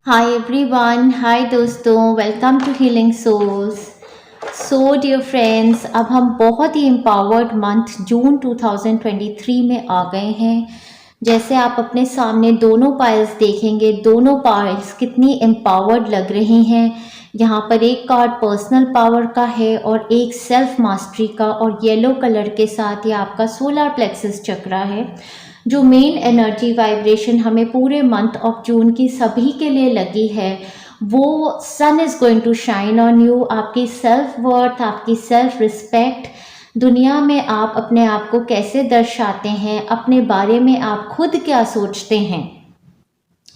हाय everyone, hi दोस्तों, welcome to healing souls. So dear friends, अब हम बहुत ही एम्पावर्ड मंथ जून 2023 में आ गए हैं। जैसे आप अपने सामने दोनों पाइल्स देखेंगे, दोनों पाइल्स कितनी एम्पावर्ड लग रही हैं। यहाँ पर एक कार्ड पर्सनल पावर का है और एक सेल्फ मास्टरी का, और येलो कलर के साथ ये आपका सोलर प्लेक्सस चक्रा है। जो मेन एनर्जी वाइब्रेशन हमें पूरे मंथ ऑफ जून की सभी के लिए लगी है, वो sun is going to shine on you. आपकी सेल्फ वर्थ, आपकी सेल्फ रिस्पेक्ट, दुनिया में आप अपने आप को कैसे दर्शाते हैं, अपने बारे में आप खुद क्या सोचते हैं,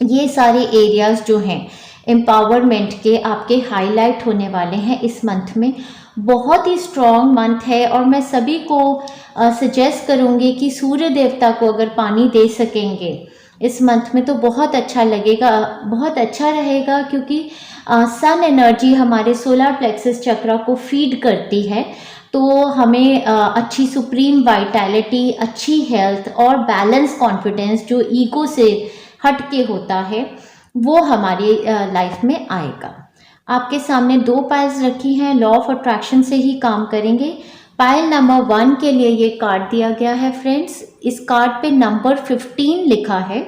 ये सारे एरियाज जो हैं एम्पावरमेंट के आपके हाईलाइट होने वाले हैं इस मंथ में। बहुत ही स्ट्रॉन्ग मंथ है और मैं सभी को सजेस्ट करूँगी कि सूर्य देवता को अगर पानी दे सकेंगे इस मंथ में तो बहुत अच्छा लगेगा, बहुत अच्छा रहेगा, क्योंकि सन एनर्जी हमारे सोलर प्लेक्सस चक्रा को फीड करती है। तो हमें अच्छी सुप्रीम वाइटैलिटी, अच्छी हेल्थ और बैलेंस कॉन्फिडेंस जो ईगो से हट के होता है वो हमारी लाइफ में आएगा। आपके सामने दो पाइल्स रखी हैं, लॉ ऑफ अट्रैक्शन से ही काम करेंगे। पाइल नंबर 1 के लिए ये कार्ड दिया गया है फ्रेंड्स। इस कार्ड पे नंबर 15 लिखा है।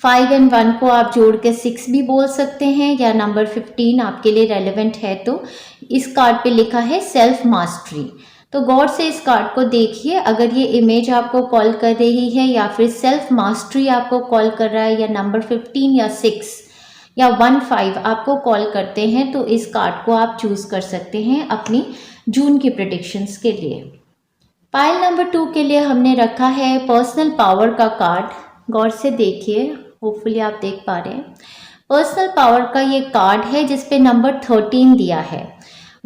5 एंड 1 को आप जोड़ के 6 भी बोल सकते हैं, या नंबर 15 आपके लिए रेलेवेंट है तो इस कार्ड पे लिखा है सेल्फ मास्टरी। तो गौर से इस कार्ड को देखिए, अगर ये इमेज आपको कॉल कर रही है या फिर सेल्फ मास्टरी आपको कॉल कर रहा है, या नंबर 15 या 6 या 1-5 आपको कॉल करते हैं, तो इस कार्ड को आप चूज कर सकते हैं अपनी जून की प्रेडिक्शंस के लिए। पाइल नंबर 2 के लिए हमने रखा है पर्सनल पावर का कार्ड। गौर से देखिए, होपफुली आप देख पा रहे हैं। पर्सनल पावर का ये कार्ड है जिसपे नंबर 13 दिया है।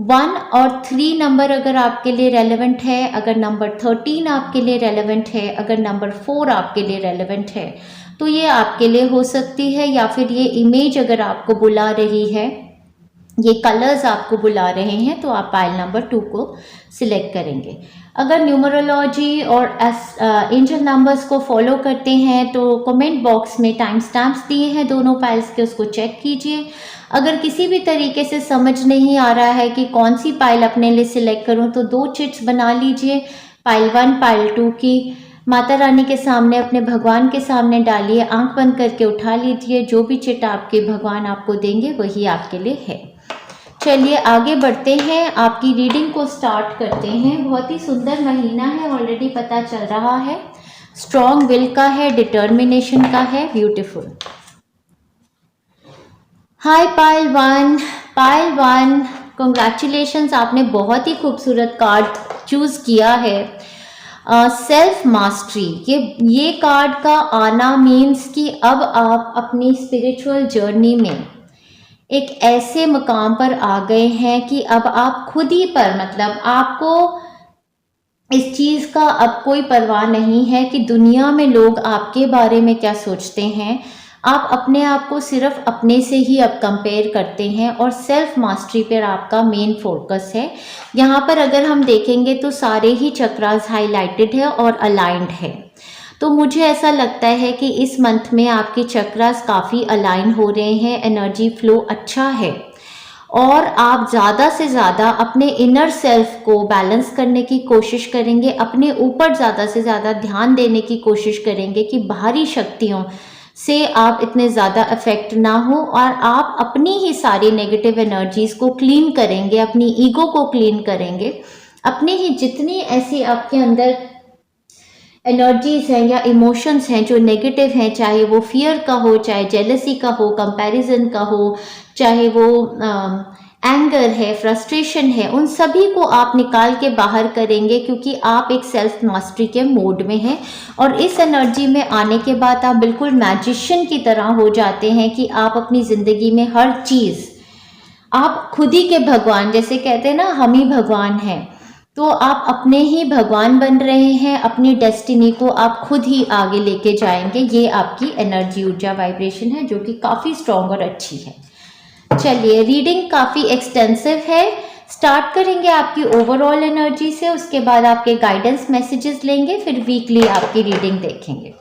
1 और 3 नंबर अगर आपके लिए रेलेवेंट है, अगर नंबर 13 आपके लिए रेलेवेंट है, अगर नंबर 4 आपके लिए रेलेवेंट है, तो ये आपके लिए हो सकती है। या फिर ये इमेज अगर आपको बुला रही है, ये कलर्स आपको बुला रहे हैं, तो आप पाइल नंबर 2 को सिलेक्ट करेंगे। अगर न्यूमरोलॉजी और एंजल नंबर्स को फॉलो करते हैं तो कमेंट बॉक्स में टाइम स्टैम्प्स दिए हैं दोनों पाइल्स के, उसको चेक कीजिए। अगर किसी भी तरीके से समझ नहीं आ रहा है कि कौन सी पाइल अपने लिए सिलेक्ट करूं, तो 2 चिट्स बना लीजिए, पाइल 1 पाइल 2 की। माता रानी के सामने, अपने भगवान के सामने डालिए, आंख बंद करके उठा लीजिए। जो भी चिट आपके भगवान आपको देंगे वही आपके लिए है। चलिए आगे बढ़ते हैं, आपकी रीडिंग को स्टार्ट करते हैं। बहुत ही सुंदर महीना है, ऑलरेडी पता चल रहा है। स्ट्रॉन्ग विल का है, डिटर्मिनेशन का है, ब्यूटीफुल। हाय पाइल 1, पाइल 1 कंग्रेचुलेशंस, आपने बहुत ही खूबसूरत कार्ड चूज किया है। सेल्फ मास्टरी, ये कार्ड का आना मीन्स कि अब आप अपनी स्पिरिचुअल जर्नी में एक ऐसे मकाम पर आ गए हैं कि अब आप खुद ही पर, मतलब आपको इस चीज़ का अब कोई परवाह नहीं है कि दुनिया में लोग आपके बारे में क्या सोचते हैं। आप अपने आप को सिर्फ अपने से ही अब कंपेयर करते हैं और सेल्फ मास्टरी पर आपका मेन फोकस है। यहाँ पर अगर हम देखेंगे तो सारे ही चक्रास हाईलाइटेड है और अलाइंड है। तो मुझे ऐसा लगता है कि इस मंथ में आपके चक्रास काफ़ी अलाइन हो रहे हैं, एनर्जी फ्लो अच्छा है और आप ज़्यादा से ज़्यादा अपने इनर सेल्फ को बैलेंस करने की कोशिश करेंगे, अपने ऊपर ज़्यादा से ज़्यादा ध्यान देने की कोशिश करेंगे कि बाहरी शक्तियों से आप इतने ज़्यादा अफेक्ट ना हो, और आप अपनी ही सारी नेगेटिव एनर्जीज़ को क्लीन करेंगे, अपनी ईगो को क्लीन करेंगे। अपनी ही जितनी ऐसी आपके अंदर एनर्जीज हैं या इमोशंस हैं जो नेगेटिव हैं, चाहे वो फियर का हो, चाहे जेलसी का हो, कंपैरिजन का हो, चाहे वो एंगर है, फ्रस्ट्रेशन है, उन सभी को आप निकाल के बाहर करेंगे, क्योंकि आप एक सेल्फ मास्टरी के मोड में हैं। और इस एनर्जी में आने के बाद आप बिल्कुल मैजिशियन की तरह हो जाते हैं कि आप अपनी ज़िंदगी में हर चीज़, आप खुद ही के भगवान, जैसे कहते हैं ना हम ही भगवान हैं, तो आप अपने ही भगवान बन रहे हैं। अपनी डेस्टिनी को आप खुद ही आगे लेके जाएंगे। ये आपकी एनर्जी, ऊर्जा, वाइब्रेशन है जो कि काफ़ी स्ट्रॉन्ग और अच्छी है। चलिए, रीडिंग काफ़ी एक्सटेंसिव है। स्टार्ट करेंगे आपकी ओवरऑल एनर्जी से, उसके बाद आपके गाइडेंस मैसेजेस लेंगे, फिर वीकली आपकी रीडिंग देखेंगे।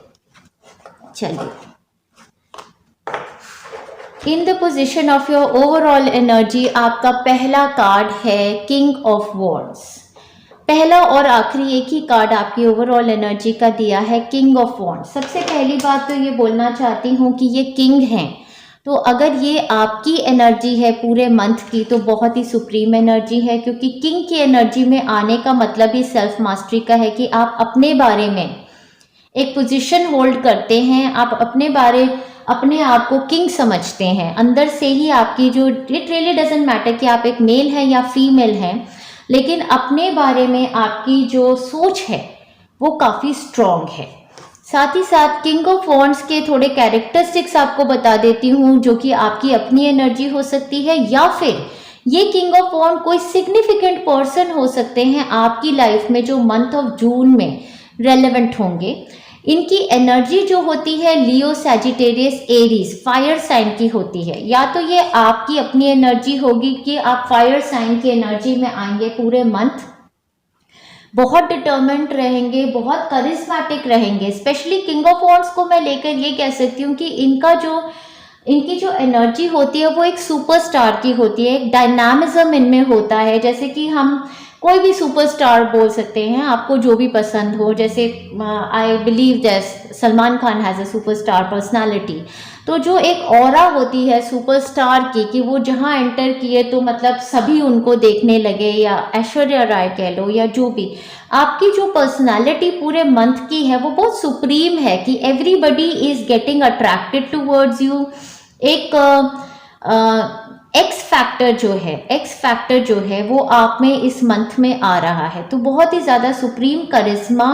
चलिए, in the position of your overall energy आपका पहला कार्ड है किंग ऑफ वॉन्ड्स। पहला और आखिरी एक ही कार्ड आपकी ओवरऑल एनर्जी का दिया है किंग ऑफ वॉन्ड्स। सबसे पहली बात तो ये बोलना चाहती हूँ कि ये किंग हैं, तो अगर ये आपकी एनर्जी है पूरे मंथ की तो बहुत ही सुप्रीम एनर्जी है, क्योंकि किंग की एनर्जी में आने का मतलब ही सेल्फ मास्टरी का है कि आप अपने बारे में एक पोजीशन होल्ड करते हैं, आप अपने आप को किंग समझते हैं अंदर से ही। आपकी जो इट रियली डजंट मैटर कि आप एक मेल हैं या फीमेल हैं, लेकिन अपने बारे में आपकी जो सोच है वो काफ़ी स्ट्रॉन्ग है। साथ ही साथ किंग ऑफ वॉन्ड्स के थोड़े कैरेक्टरिस्टिक्स आपको बता देती हूँ, जो कि आपकी अपनी एनर्जी हो सकती है या फिर ये किंग ऑफ वॉन्ड कोई सिग्निफिकेंट पर्सन हो सकते हैं आपकी लाइफ में जो मंथ ऑफ जून में रेलेवेंट होंगे। इनकी एनर्जी जो होती है Leo, Sagittarius, Aries fire sign की होती है। या तो ये आपकी अपनी एनर्जी होगी कि आप फायर साइन की एनर्जी में आएंगे पूरे मंथ, बहुत डिटर्मिन्ड रहेंगे, बहुत करिस्मेटिक रहेंगे। स्पेशली किंग ऑफ वॉन्ड्स को मैं लेकर ये कह सकती हूँ कि इनकी जो एनर्जी होती है वो एक सुपरस्टार की होती है, एक डायनामिज्म इनमें होता है। जैसे कि हम कोई भी सुपरस्टार बोल सकते हैं, आपको जो भी पसंद हो। जैसे I believe that Salman Khan has a superstar personality. तो जो एक ऑरा होती है सुपरस्टार की कि वो जहाँ एंटर किए तो मतलब सभी उनको देखने लगे, या ऐश्वर्या राय कह लो या जो भी, आपकी जो पर्सनालिटी पूरे मंथ की है वो बहुत सुप्रीम है कि everybody is getting attracted towards you. एक एक्स फैक्टर जो है वो आप में इस मंथ में आ रहा है। तो बहुत ही ज़्यादा सुप्रीम करिश्मा,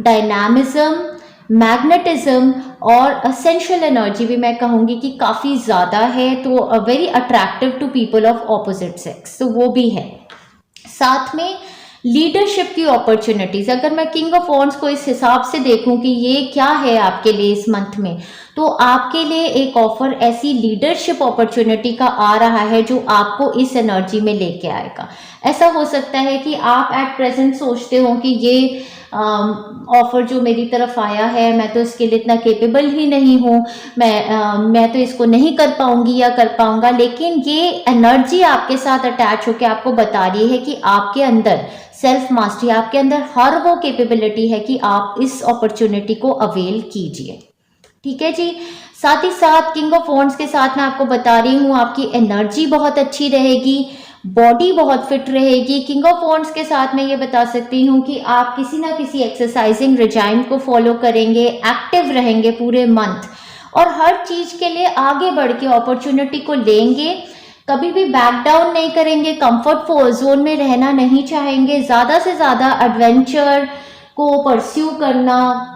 डायनामिज्म, मैग्नेटिज्म और असेंशियल एनर्जी भी मैं कहूँगी कि काफ़ी ज़्यादा है। तो very attractive to people of opposite sex, तो वो भी है। साथ में लीडरशिप की अपॉर्चुनिटीज, अगर मैं किंग ऑफ वॉन्ड्स को इस हिसाब से देखूं कि ये क्या है आपके लिए इस मंथ में, तो आपके लिए एक ऑफर ऐसी लीडरशिप अपॉर्चुनिटी का आ रहा है जो आपको इस एनर्जी में लेके आएगा। ऐसा हो सकता है कि आप एट प्रेजेंट सोचते हो कि ये ऑफर जो मेरी तरफ आया है मैं तो इसके लिए इतना केपेबल ही नहीं हूँ, मैं तो इसको नहीं कर पाऊंगी या कर पाऊंगा। लेकिन ये एनर्जी आपके साथ अटैच होकर आपको बता रही है कि आपके अंदर सेल्फ मास्टरी, आपके अंदर हर वो कैपेबिलिटी है कि आप इस अपॉर्चुनिटी को अवेल कीजिए। ठीक है जी। साथ ही साथ किंग ऑफ वॉन्ड्स के साथ मैं आपको बता रही हूँ आपकी एनर्जी बहुत अच्छी रहेगी, बॉडी बहुत फिट रहेगी। किंग ऑफ वॉन्ड्स के साथ मैं ये बता सकती हूँ कि आप किसी ना किसी एक्सरसाइजिंग रिजाइम को फॉलो करेंगे, एक्टिव रहेंगे पूरे मंथ और हर चीज़ के लिए आगे बढ़ के अपॉर्चुनिटी को लेंगे, कभी भी बैक डाउन नहीं करेंगे, कंफर्ट जोन में रहना नहीं चाहेंगे, ज़्यादा से ज़्यादा एडवेंचर को परस्यू करना,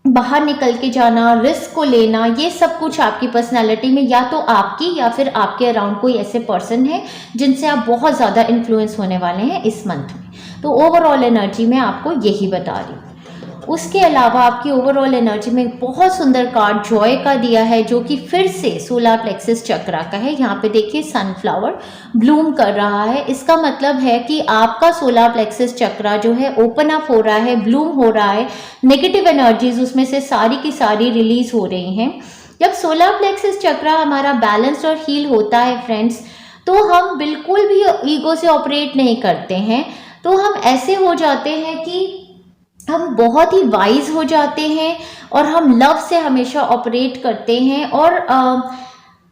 बाहर निकल के जाना, रिस्क को लेना, ये सब कुछ आपकी पर्सनालिटी में या तो आपकी या फिर आपके अराउंड कोई ऐसे पर्सन है जिनसे आप बहुत ज़्यादा इन्फ्लुएंस होने वाले हैं इस मंथ में। तो ओवरऑल एनर्जी में आपको यही बता रही हूँ। उसके अलावा आपकी ओवरऑल एनर्जी में बहुत सुंदर कार्ड जॉय का दिया है जो कि फिर से सोलर प्लेक्सस चक्रा का है। यहाँ पे देखिए सनफ्लावर ब्लूम कर रहा है, इसका मतलब है कि आपका सोलर प्लेक्सस चक्रा जो है ओपन अप हो रहा है, ब्लूम हो रहा है, नेगेटिव एनर्जीज उसमें से सारी की सारी रिलीज हो रही हैं। जब सोलर प्लेक्सस चक्रा हमारा बैलेंस्ड और हील होता है फ्रेंड्स, तो हम बिल्कुल भी ईगो से ऑपरेट नहीं करते हैं, तो हम ऐसे हो जाते हैं कि हम बहुत ही वाइज हो जाते हैं और हम लव से हमेशा ऑपरेट करते हैं और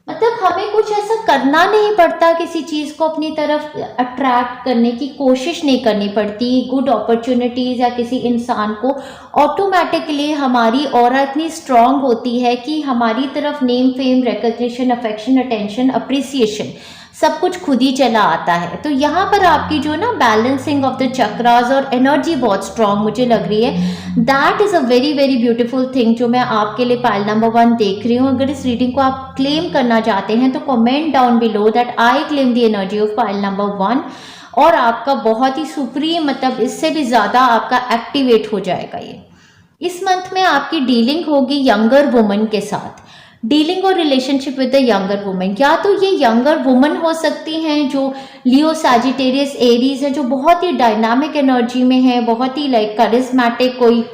मतलब हमें कुछ ऐसा करना नहीं पड़ता, किसी चीज़ को अपनी तरफ अट्रैक्ट करने की कोशिश नहीं करनी पड़ती। गुड अपॉर्चुनिटीज़ या किसी इंसान को ऑटोमेटिकली हमारी ऑरा इतनी स्ट्रांग होती है कि हमारी तरफ name, fame, recognition, affection, attention, appreciation सब कुछ खुद ही चला आता है। तो यहाँ पर आपकी जो ना बैलेंसिंग ऑफ द चक्रास और एनर्जी बहुत स्ट्रांग मुझे लग रही है। That is a very very beautiful thing जो मैं आपके लिए पाइल नंबर 1 देख रही हूँ। अगर इस रीडिंग को आप क्लेम करना चाहते हैं तो comment down below that I claim the energy of pile number 1 और आपका बहुत ही सुप्रीम, मतलब इससे भी ज़्यादा आपका एक्टिवेट हो जाएगा ये। इस मंथ में आपकी डीलिंग होगी यंगर वुमन के साथ, डीलिंग और relationship with the younger women. या तो ये यंगर वुमन हो सकती हैं जो लियो, सैजिटेरियस, एरीज है, जो बहुत ही डायनामिक एनर्जी में है, बहुत ही लाइक करिस्मेटिक, कोई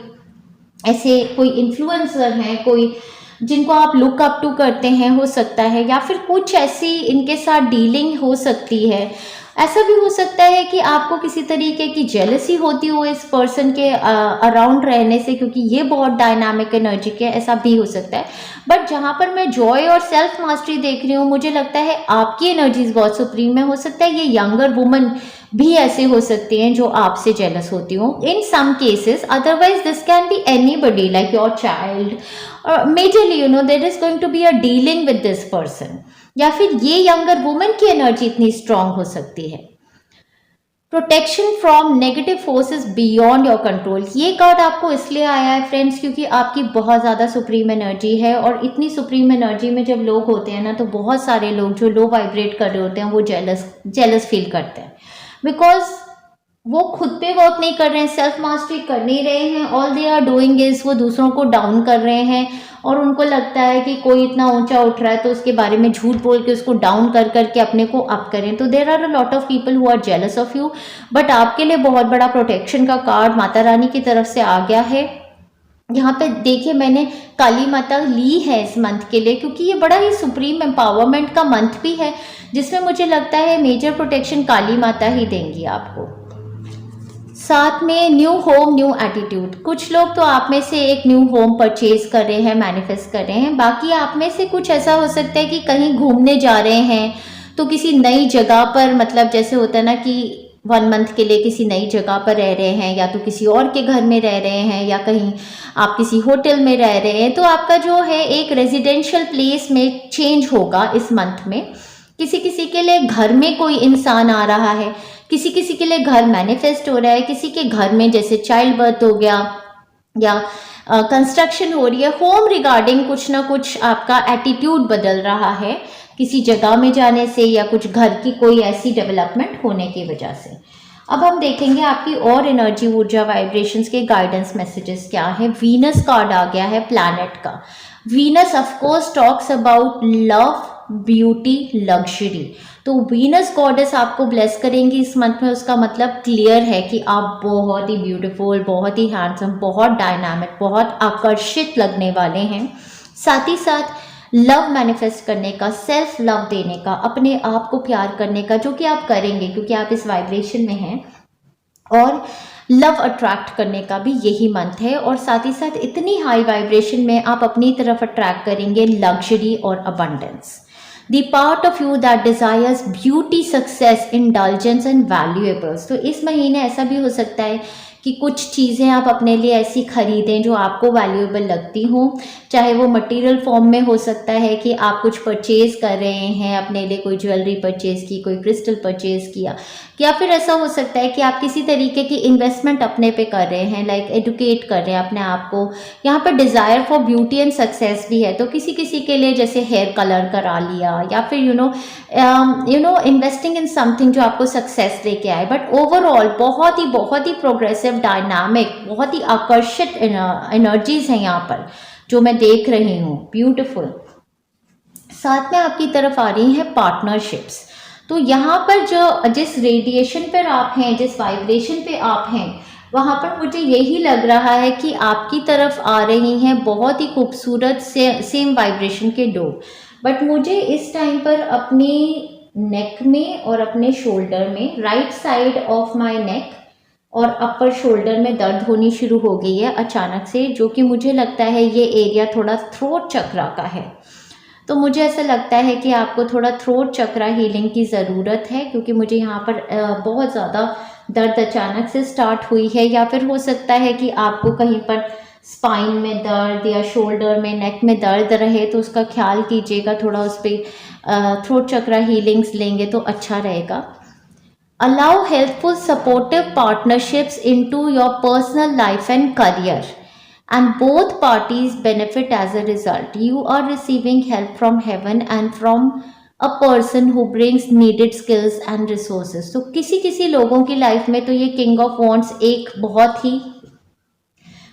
ऐसे कोई इन्फ्लुएंसर हैं, कोई जिनको आप लुक अप टू करते हैं, हो सकता है, या फिर कुछ ऐसी इनके साथ डीलिंग हो सकती है। ऐसा भी हो सकता है कि आपको किसी तरीके की जेलसी होती हो इस पर्सन के अराउंड रहने से, क्योंकि ये बहुत डायनामिक एनर्जी के, ऐसा भी हो सकता है। बट जहाँ पर मैं जॉय और सेल्फ मास्टरी देख रही हूँ, मुझे लगता है आपकी एनर्जीज बहुत सुप्रीम है। हो सकता है ये यंगर वुमन भी ऐसे हो सकती हैं जो आपसे जेलस होती हो in some cases. Otherwise this can be anybody like your child, majorly there is going to be a dealing with this person, या फिर ये यंगर वुमन की एनर्जी इतनी स्ट्रांग हो सकती है। Protection from negative forces beyond your control, ये card आपको इसलिए आया है फ्रेंड्स क्योंकि आपकी बहुत ज़्यादा सुप्रीम एनर्जी है, और इतनी सुप्रीम एनर्जी में जब लोग होते हैं ना, तो बहुत सारे लोग जो लो वाइब्रेट कर रहे होते हैं वो जेलस फील करते हैं, बिकॉज वो खुद पे वर्क नहीं कर रहे हैं, सेल्फ मास्टरी कर नहीं रहे हैं। All they are doing is वो दूसरों को डाउन कर रहे हैं, और उनको लगता है कि कोई इतना ऊंचा उठ रहा है तो उसके बारे में झूठ बोल के उसको डाउन कर करके अपने को अप करें। तो there are a lot of people who are jealous of you, but आपके लिए बहुत बड़ा प्रोटेक्शन का कार्ड माता रानी की तरफ से आ गया है। यहाँ पे देखिए मैंने काली माता ली है इस मंथ के लिए, क्योंकि ये बड़ा ही सुप्रीम एम्पावरमेंट का मंथ भी है, जिसमें मुझे लगता है मेजर प्रोटेक्शन काली माता ही देंगी आपको। साथ में न्यू होम न्यू एटीट्यूड, कुछ लोग तो आप में से एक न्यू होम परचेज कर रहे हैं, मैनिफेस्ट कर रहे हैं। बाकी आप में से कुछ ऐसा हो सकता है कि कहीं घूमने जा रहे हैं, तो किसी नई जगह पर, मतलब जैसे होता है ना कि 1 मंथ के लिए किसी नई जगह पर रह रहे हैं, या तो किसी और के घर में रह रहे हैं, या कहीं आप किसी होटल में रह रहे हैं। तो आपका जो है एक रेजिडेंशियल प्लेस में चेंज होगा इस मंथ में। किसी किसी के लिए घर में कोई इंसान आ रहा है, किसी किसी के लिए घर मैनिफेस्ट हो रहा है, किसी के घर में जैसे चाइल्ड बर्थ हो गया या कंस्ट्रक्शन हो रही है। होम रिगार्डिंग कुछ ना कुछ आपका एटीट्यूड बदल रहा है किसी जगह में जाने से, या कुछ घर की कोई ऐसी डेवलपमेंट होने की वजह से। अब हम देखेंगे आपकी और एनर्जी, ऊर्जा, वाइब्रेशंस के गाइडेंस मैसेजेस क्या है। वीनस कार्ड आ गया है, प्लैनेट का। Venus of course talks about love, beauty, luxury. तो वीनस गॉडेस आपको ब्लेस करेंगी इस मंथ में। उसका मतलब क्लियर है कि आप बहुत ही ब्यूटीफुल, बहुत ही हैंडसम, बहुत डायनामिक, बहुत आकर्षित लगने वाले हैं। साथ ही साथ लव मैनिफेस्ट करने का, सेल्फ लव देने का, अपने आप को प्यार करने का, जो कि आप करेंगे क्योंकि आप इस वाइब्रेशन में हैं, और लव अट्रैक्ट करने का भी यही मंथ है। और साथ ही साथ इतनी हाई वाइब्रेशन में आप अपनी तरफ अट्रैक्ट करेंगे लग्जरी और abundance. The part of you that desires beauty, success, indulgence and valuables। तो इस महीने ऐसा भी हो सकता है कि कुछ चीज़ें आप अपने लिए ऐसी खरीदें जो आपको वैल्यूएबल लगती हों, चाहे वो मटेरियल फॉर्म में हो सकता है कि आप कुछ परचेज कर रहे हैं अपने लिए, कोई ज्वेलरी परचेज की, कोई क्रिस्टल परचेज किया, या फिर ऐसा हो सकता है कि आप किसी तरीके की इन्वेस्टमेंट अपने पे कर रहे हैं, लाइक एडुकेट कर रहे हैं अपने आप को। यहाँ पर desire for beauty and success भी है, तो किसी किसी के लिए जैसे हेयर कलर करा लिया, या फिर you know investing in something जो आपको सक्सेस लेके आए। बट ओवरऑल बहुत ही प्रोग्रेसिव, डायनामिक, बहुत ही आकर्षित एनर्जीज हैं यहाँ पर जो मैं देख रही हूँ, ब्यूटीफुल। साथ में आपकी तरफ आ रही हैं पार्टनरशिप्स। तो यहाँ पर जो जिस रेडिएशन पर आप हैं, जिस वाइब्रेशन पे आप हैं, वहाँ पर मुझे यही लग रहा है कि आपकी तरफ आ रही हैं बहुत ही खूबसूरत सेम वाइब्रेशन के लोग। बट मुझे इस टाइम पर अपनी नेक में और अपने शोल्डर में, राइट साइड ऑफ माय नेक और अपर शोल्डर में दर्द होनी शुरू हो गई है अचानक से, जो कि मुझे लगता है ये एरिया थोड़ा थ्रोट चक्रा का है। तो मुझे ऐसा लगता है कि आपको थोड़ा थ्रोट चक्रा हीलिंग की ज़रूरत है, क्योंकि मुझे यहाँ पर बहुत ज़्यादा दर्द अचानक से स्टार्ट हुई है। या फिर हो सकता है कि आपको कहीं पर स्पाइन में दर्द या शोल्डर में, नेक में दर्द रहे, तो उसका ख्याल कीजिएगा, थोड़ा उस पर थ्रोट चक्रा हीलिंग्स लेंगे तो अच्छा रहेगा। Allow helpful supportive partnerships into your personal life and career, and both parties benefit as a result. You are receiving help from heaven and from a person who brings needed skills and resources। तो किसी किसी लोगों की life में तो ये king of wands एक बहुत ही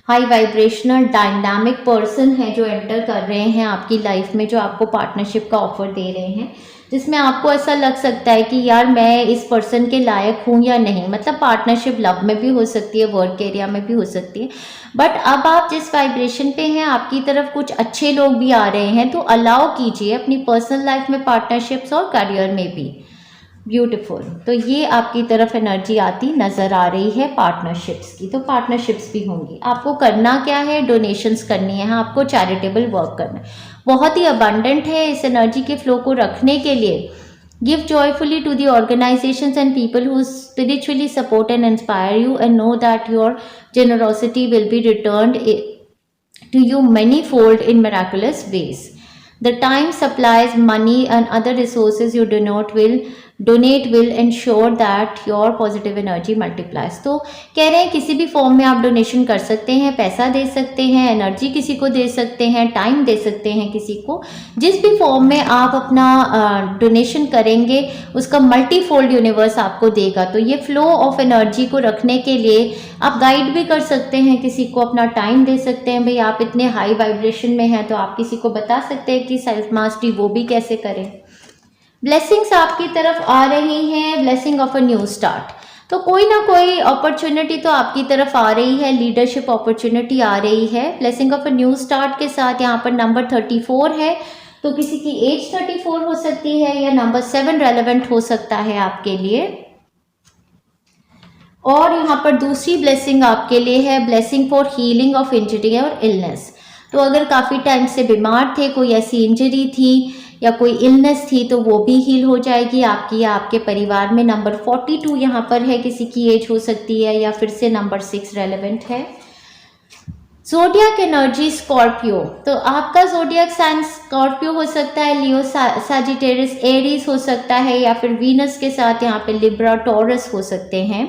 हाई वाइब्रेशनल डायनामिक पर्सन है जो एंटर कर रहे हैं आपकी लाइफ में, जो आपको पार्टनरशिप का ऑफर दे रहे हैं। जिसमें आपको ऐसा लग सकता है कि यार मैं इस पर्सन के लायक हूँ या नहीं। मतलब पार्टनरशिप लव में भी हो सकती है, वर्क एरिया में भी हो सकती है। बट अब आप जिस वाइब्रेशन पे हैं, आपकी तरफ कुछ अच्छे लोग भी आ रहे हैं, तो अलाउ कीजिए अपनी पर्सनल लाइफ में पार्टनरशिप्स और करियर में भी। ब्यूटीफुल। तो ये आपकी तरफ एनर्जी आती नज़र आ रही है पार्टनरशिप्स की। तो पार्टनरशिप्स भी होंगी। आपको करना क्या है, डोनेशंस करनी है, आपको चैरिटेबल वर्क करना है। बहुत ही अबंडेंट है इस एनर्जी के फ्लो को रखने के लिए। Give joyfully to the organisations and people who spiritually support and inspire you and know that your generosity will be returned to you many-fold in miraculous ways. The time, supplies, money and other resources you donate will ensure that your positive energy multiplies. तो कह रहे हैं किसी भी form में आप donation कर सकते हैं, पैसा दे सकते हैं, एनर्जी किसी को दे सकते हैं, टाइम दे सकते हैं किसी को। जिस भी फॉर्म में आप अपना डोनेशन करेंगे उसका मल्टीफोल्ड यूनिवर्स आपको देगा। तो ये फ्लो ऑफ एनर्जी को रखने के लिए आप गाइड भी कर सकते हैं, किसी को अपना टाइम दे सकते हैं। भाई आप इतने हाई वाइब्रेशन में हैं तो आप किसी को बता सकते हैं कि सेल्फ मास्टरी वो भी कैसे करें। ब्लेसिंग्स आपकी तरफ आ रही हैं, blessing of a new start. तो कोई ना कोई अपॉर्चुनिटी तो आपकी तरफ आ रही है, लीडरशिप अपॉर्चुनिटी आ रही है। Blessing of a new start के साथ यहाँ पर नंबर 34 है, तो किसी की एज 34 हो सकती है या नंबर 7 रेलेवेंट हो सकता है आपके लिए। और यहाँ पर दूसरी ब्लेसिंग आपके लिए है, blessing for healing of injury और इलनेस। तो अगर काफ़ी टाइम से बीमार थे, कोई ऐसी इंजरी थी या कोई इलनेस थी, तो वो भी हील हो जाएगी आपकी या आपके परिवार में। नंबर 42 यहाँ पर है, किसी की एज हो सकती है या फिर से नंबर 6 रेलेवेंट है। ज़ोडिएक एनर्जी स्कॉर्पियो, तो आपका ज़ोडिएक साइन स्कॉर्पियो हो सकता है, लियो, सजिटेरियस, एरीज हो सकता है या फिर वीनस के साथ यहाँ पे लिब्रा, टॉरस हो सकते हैं।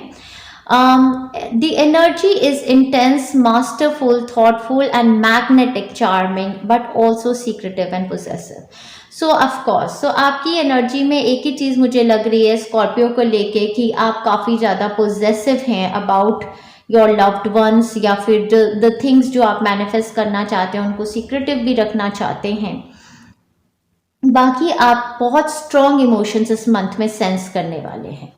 The energy is intense, masterful, thoughtful and magnetic, charming but also secretive and possessive. So of course, so आपकी एनर्जी में एक ही चीज़ मुझे लग रही है स्कॉर्पियो को लेके कि आप काफ़ी ज़्यादा पोजेसिव हैं अबाउट योर लव्ड वंस, या फिर द थिंग्स जो आप मैनिफेस्ट करना चाहते हैं उनको सीक्रेटिव भी रखना चाहते हैं। बाकी आप बहुत स्ट्रॉन्ग इमोशंस इस मंथ में सेंस करने वाले हैं।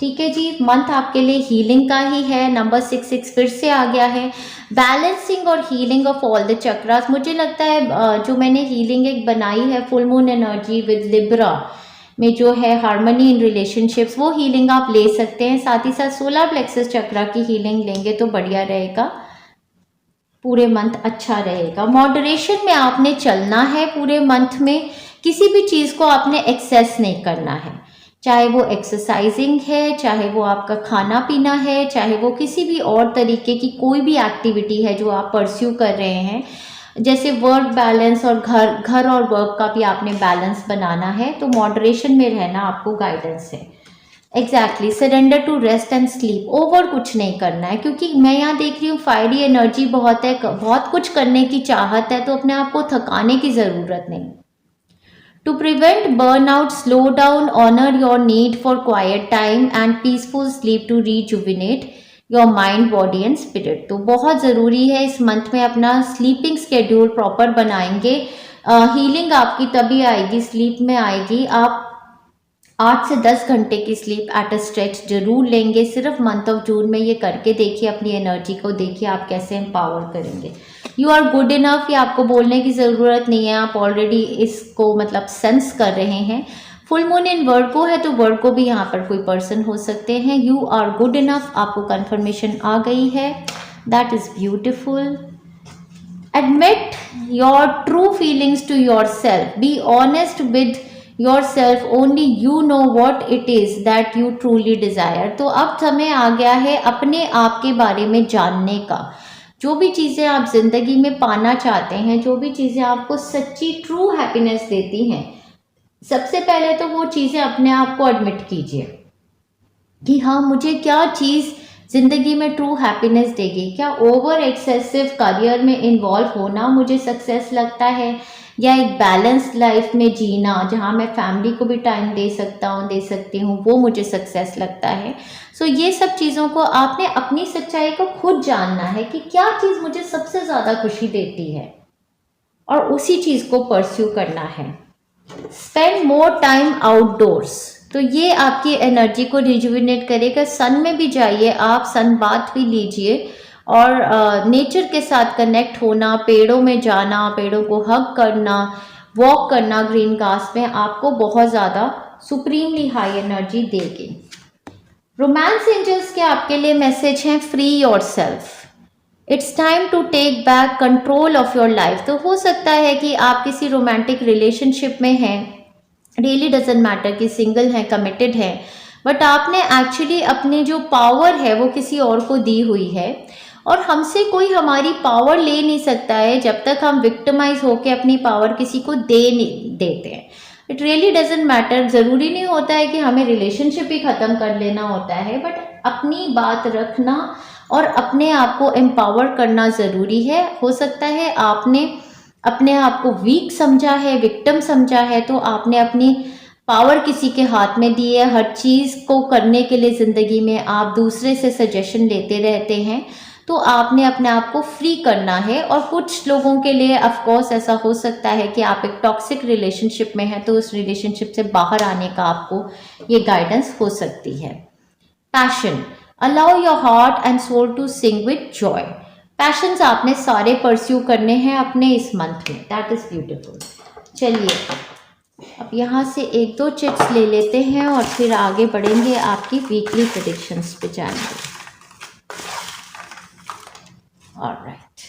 ठीक है जी, मंथ आपके लिए हीलिंग का ही है। नंबर 66 फिर से आ गया है, बैलेंसिंग और healing of all the chakras. मुझे लगता है जो मैंने हीलिंग एक बनाई है full moon energy with Libra में, जो है हार्मनी इन रिलेशनशिप्स, वो हीलिंग आप ले सकते हैं। साथ ही साथ सोलर प्लेक्सस चक्रा की हीलिंग लेंगे तो बढ़िया रहेगा, पूरे मंथ अच्छा रहेगा। मॉडरेशन में आपने चलना है पूरे मंथ में, किसी भी चीज़ को आपने एक्सेस नहीं करना है, चाहे वो एक्सरसाइजिंग है, चाहे वो आपका खाना पीना है, चाहे वो किसी भी और तरीके की कोई भी एक्टिविटी है जो आप परस्यू कर रहे हैं। जैसे वर्क बैलेंस और घर और वर्क का भी आपने बैलेंस बनाना है, तो मॉडरेशन में रहना आपको गाइडेंस है। Exactly, surrender to rest and sleep. Over कुछ नहीं करना है, क्योंकि मैं यहाँ देख रही हूँ फायरी एनर्जी बहुत है, बहुत कुछ करने की चाहत है, तो अपने आप को थकाने की ज़रूरत नहीं। To prevent burnout, slow down, honor your need for quiet time and peaceful sleep to rejuvenate your mind, body and spirit. तो बहुत ज़रूरी है इस मंथ में अपना स्लीपिंग स्केड्यूल प्रॉपर बनाएंगे। हीलिंग आपकी तभी आएगी, स्लीप में आएगी। आप 8 से 10 घंटे की स्लीप एट अ स्ट्रेच जरूर लेंगे। सिर्फ मंथ ऑफ जून में ये करके देखिए, अपनी एनर्जी को देखिए आप कैसे एम्पावर करेंगे। यू आर गुड इनफ, ये आपको बोलने की ज़रूरत नहीं है, आप ऑलरेडी इसको मतलब सेंस कर रहे हैं। फुल मून इन वर्गो है, तो वर्गो भी यहाँ पर कोई पर्सन हो सकते हैं। यू आर गुड इनफ, आपको कन्फर्मेशन आ गई है, that is beautiful. Admit your true feelings to yourself, be honest with yourself, only you know what it is that you truly desire। तो अब समय आ गया है अपने आप के बारे में जानने का। जो भी चीज़ें आप जिंदगी में पाना चाहते हैं, जो भी चीज़ें आपको सच्ची ट्रू हैप्पीनेस देती हैं, सबसे पहले तो वो चीज़ें अपने आप को एडमिट कीजिए कि हाँ, मुझे क्या चीज़ जिंदगी में ट्रू हैप्पीनेस देगी। क्या ओवर एक्सेसिव करियर में इन्वॉल्व होना मुझे सक्सेस लगता है, या एक बैलेंस्ड लाइफ में जीना जहाँ मैं फैमिली को भी टाइम दे सकती हूँ, वो मुझे सक्सेस लगता है। सो ये सब चीज़ों को आपने अपनी सच्चाई को खुद जानना है कि क्या चीज़ मुझे सबसे ज़्यादा खुशी देती है, और उसी चीज़ को परस्यू करना है। स्पेंड मोर टाइम आउटडोर्स, तो ये आपकी एनर्जी को रिजुविनेट करेगा। सन में भी जाइए आप, सन बाथ भी लीजिए और नेचर के साथ कनेक्ट होना, पेड़ों में जाना, पेड़ों को हग करना, वॉक करना ग्रीन घास में आपको बहुत ज़्यादा सुप्रीमली हाई एनर्जी देगी। रोमांस एंजल्स के आपके लिए मैसेज हैं, free yourself, it's time to take back control of your life. तो हो सकता है कि आप किसी रोमांटिक रिलेशनशिप में हैं, रियली डजेंट मैटर कि सिंगल हैं, कमिटेड हैं, बट आपने एक्चुअली अपने जो पावर है वो किसी और को दी हुई है, और हमसे कोई हमारी पावर ले नहीं सकता है जब तक हम विक्टिमाइज होकर अपनी पावर किसी को दे नहीं देते हैं। इट रियली डजेंट मैटर, ज़रूरी नहीं होता है कि हमें रिलेशनशिप ही ख़त्म कर लेना होता है, बट अपनी बात रखना और अपने आप को एम्पावर करना ज़रूरी है। हो सकता है आपने अपने आप को वीक समझा है, विक्टिम समझा है, तो आपने अपनी पावर किसी के हाथ में दी है। हर चीज़ को करने के लिए ज़िंदगी में आप दूसरे से सजेशन लेते रहते हैं, तो आपने अपने आप को फ्री करना है। और कुछ लोगों के लिए ऑफ कोर्स ऐसा हो सकता है कि आप एक टॉक्सिक रिलेशनशिप में हैं, तो उस रिलेशनशिप से बाहर आने का आपको ये गाइडेंस हो सकती है। Passion, allow your heart and soul to sing with joy. Passions आपने सारे परस्यू करने हैं अपने इस मंथ में, दैट इज़ ब्यूटिफुल। चलिए अब यहाँ से एक दो चिट्स ले लेते हैं और फिर आगे बढ़ेंगे, आपकी वीकली प्रेडिक्शंस पे जाएंगे। ऑलराइट,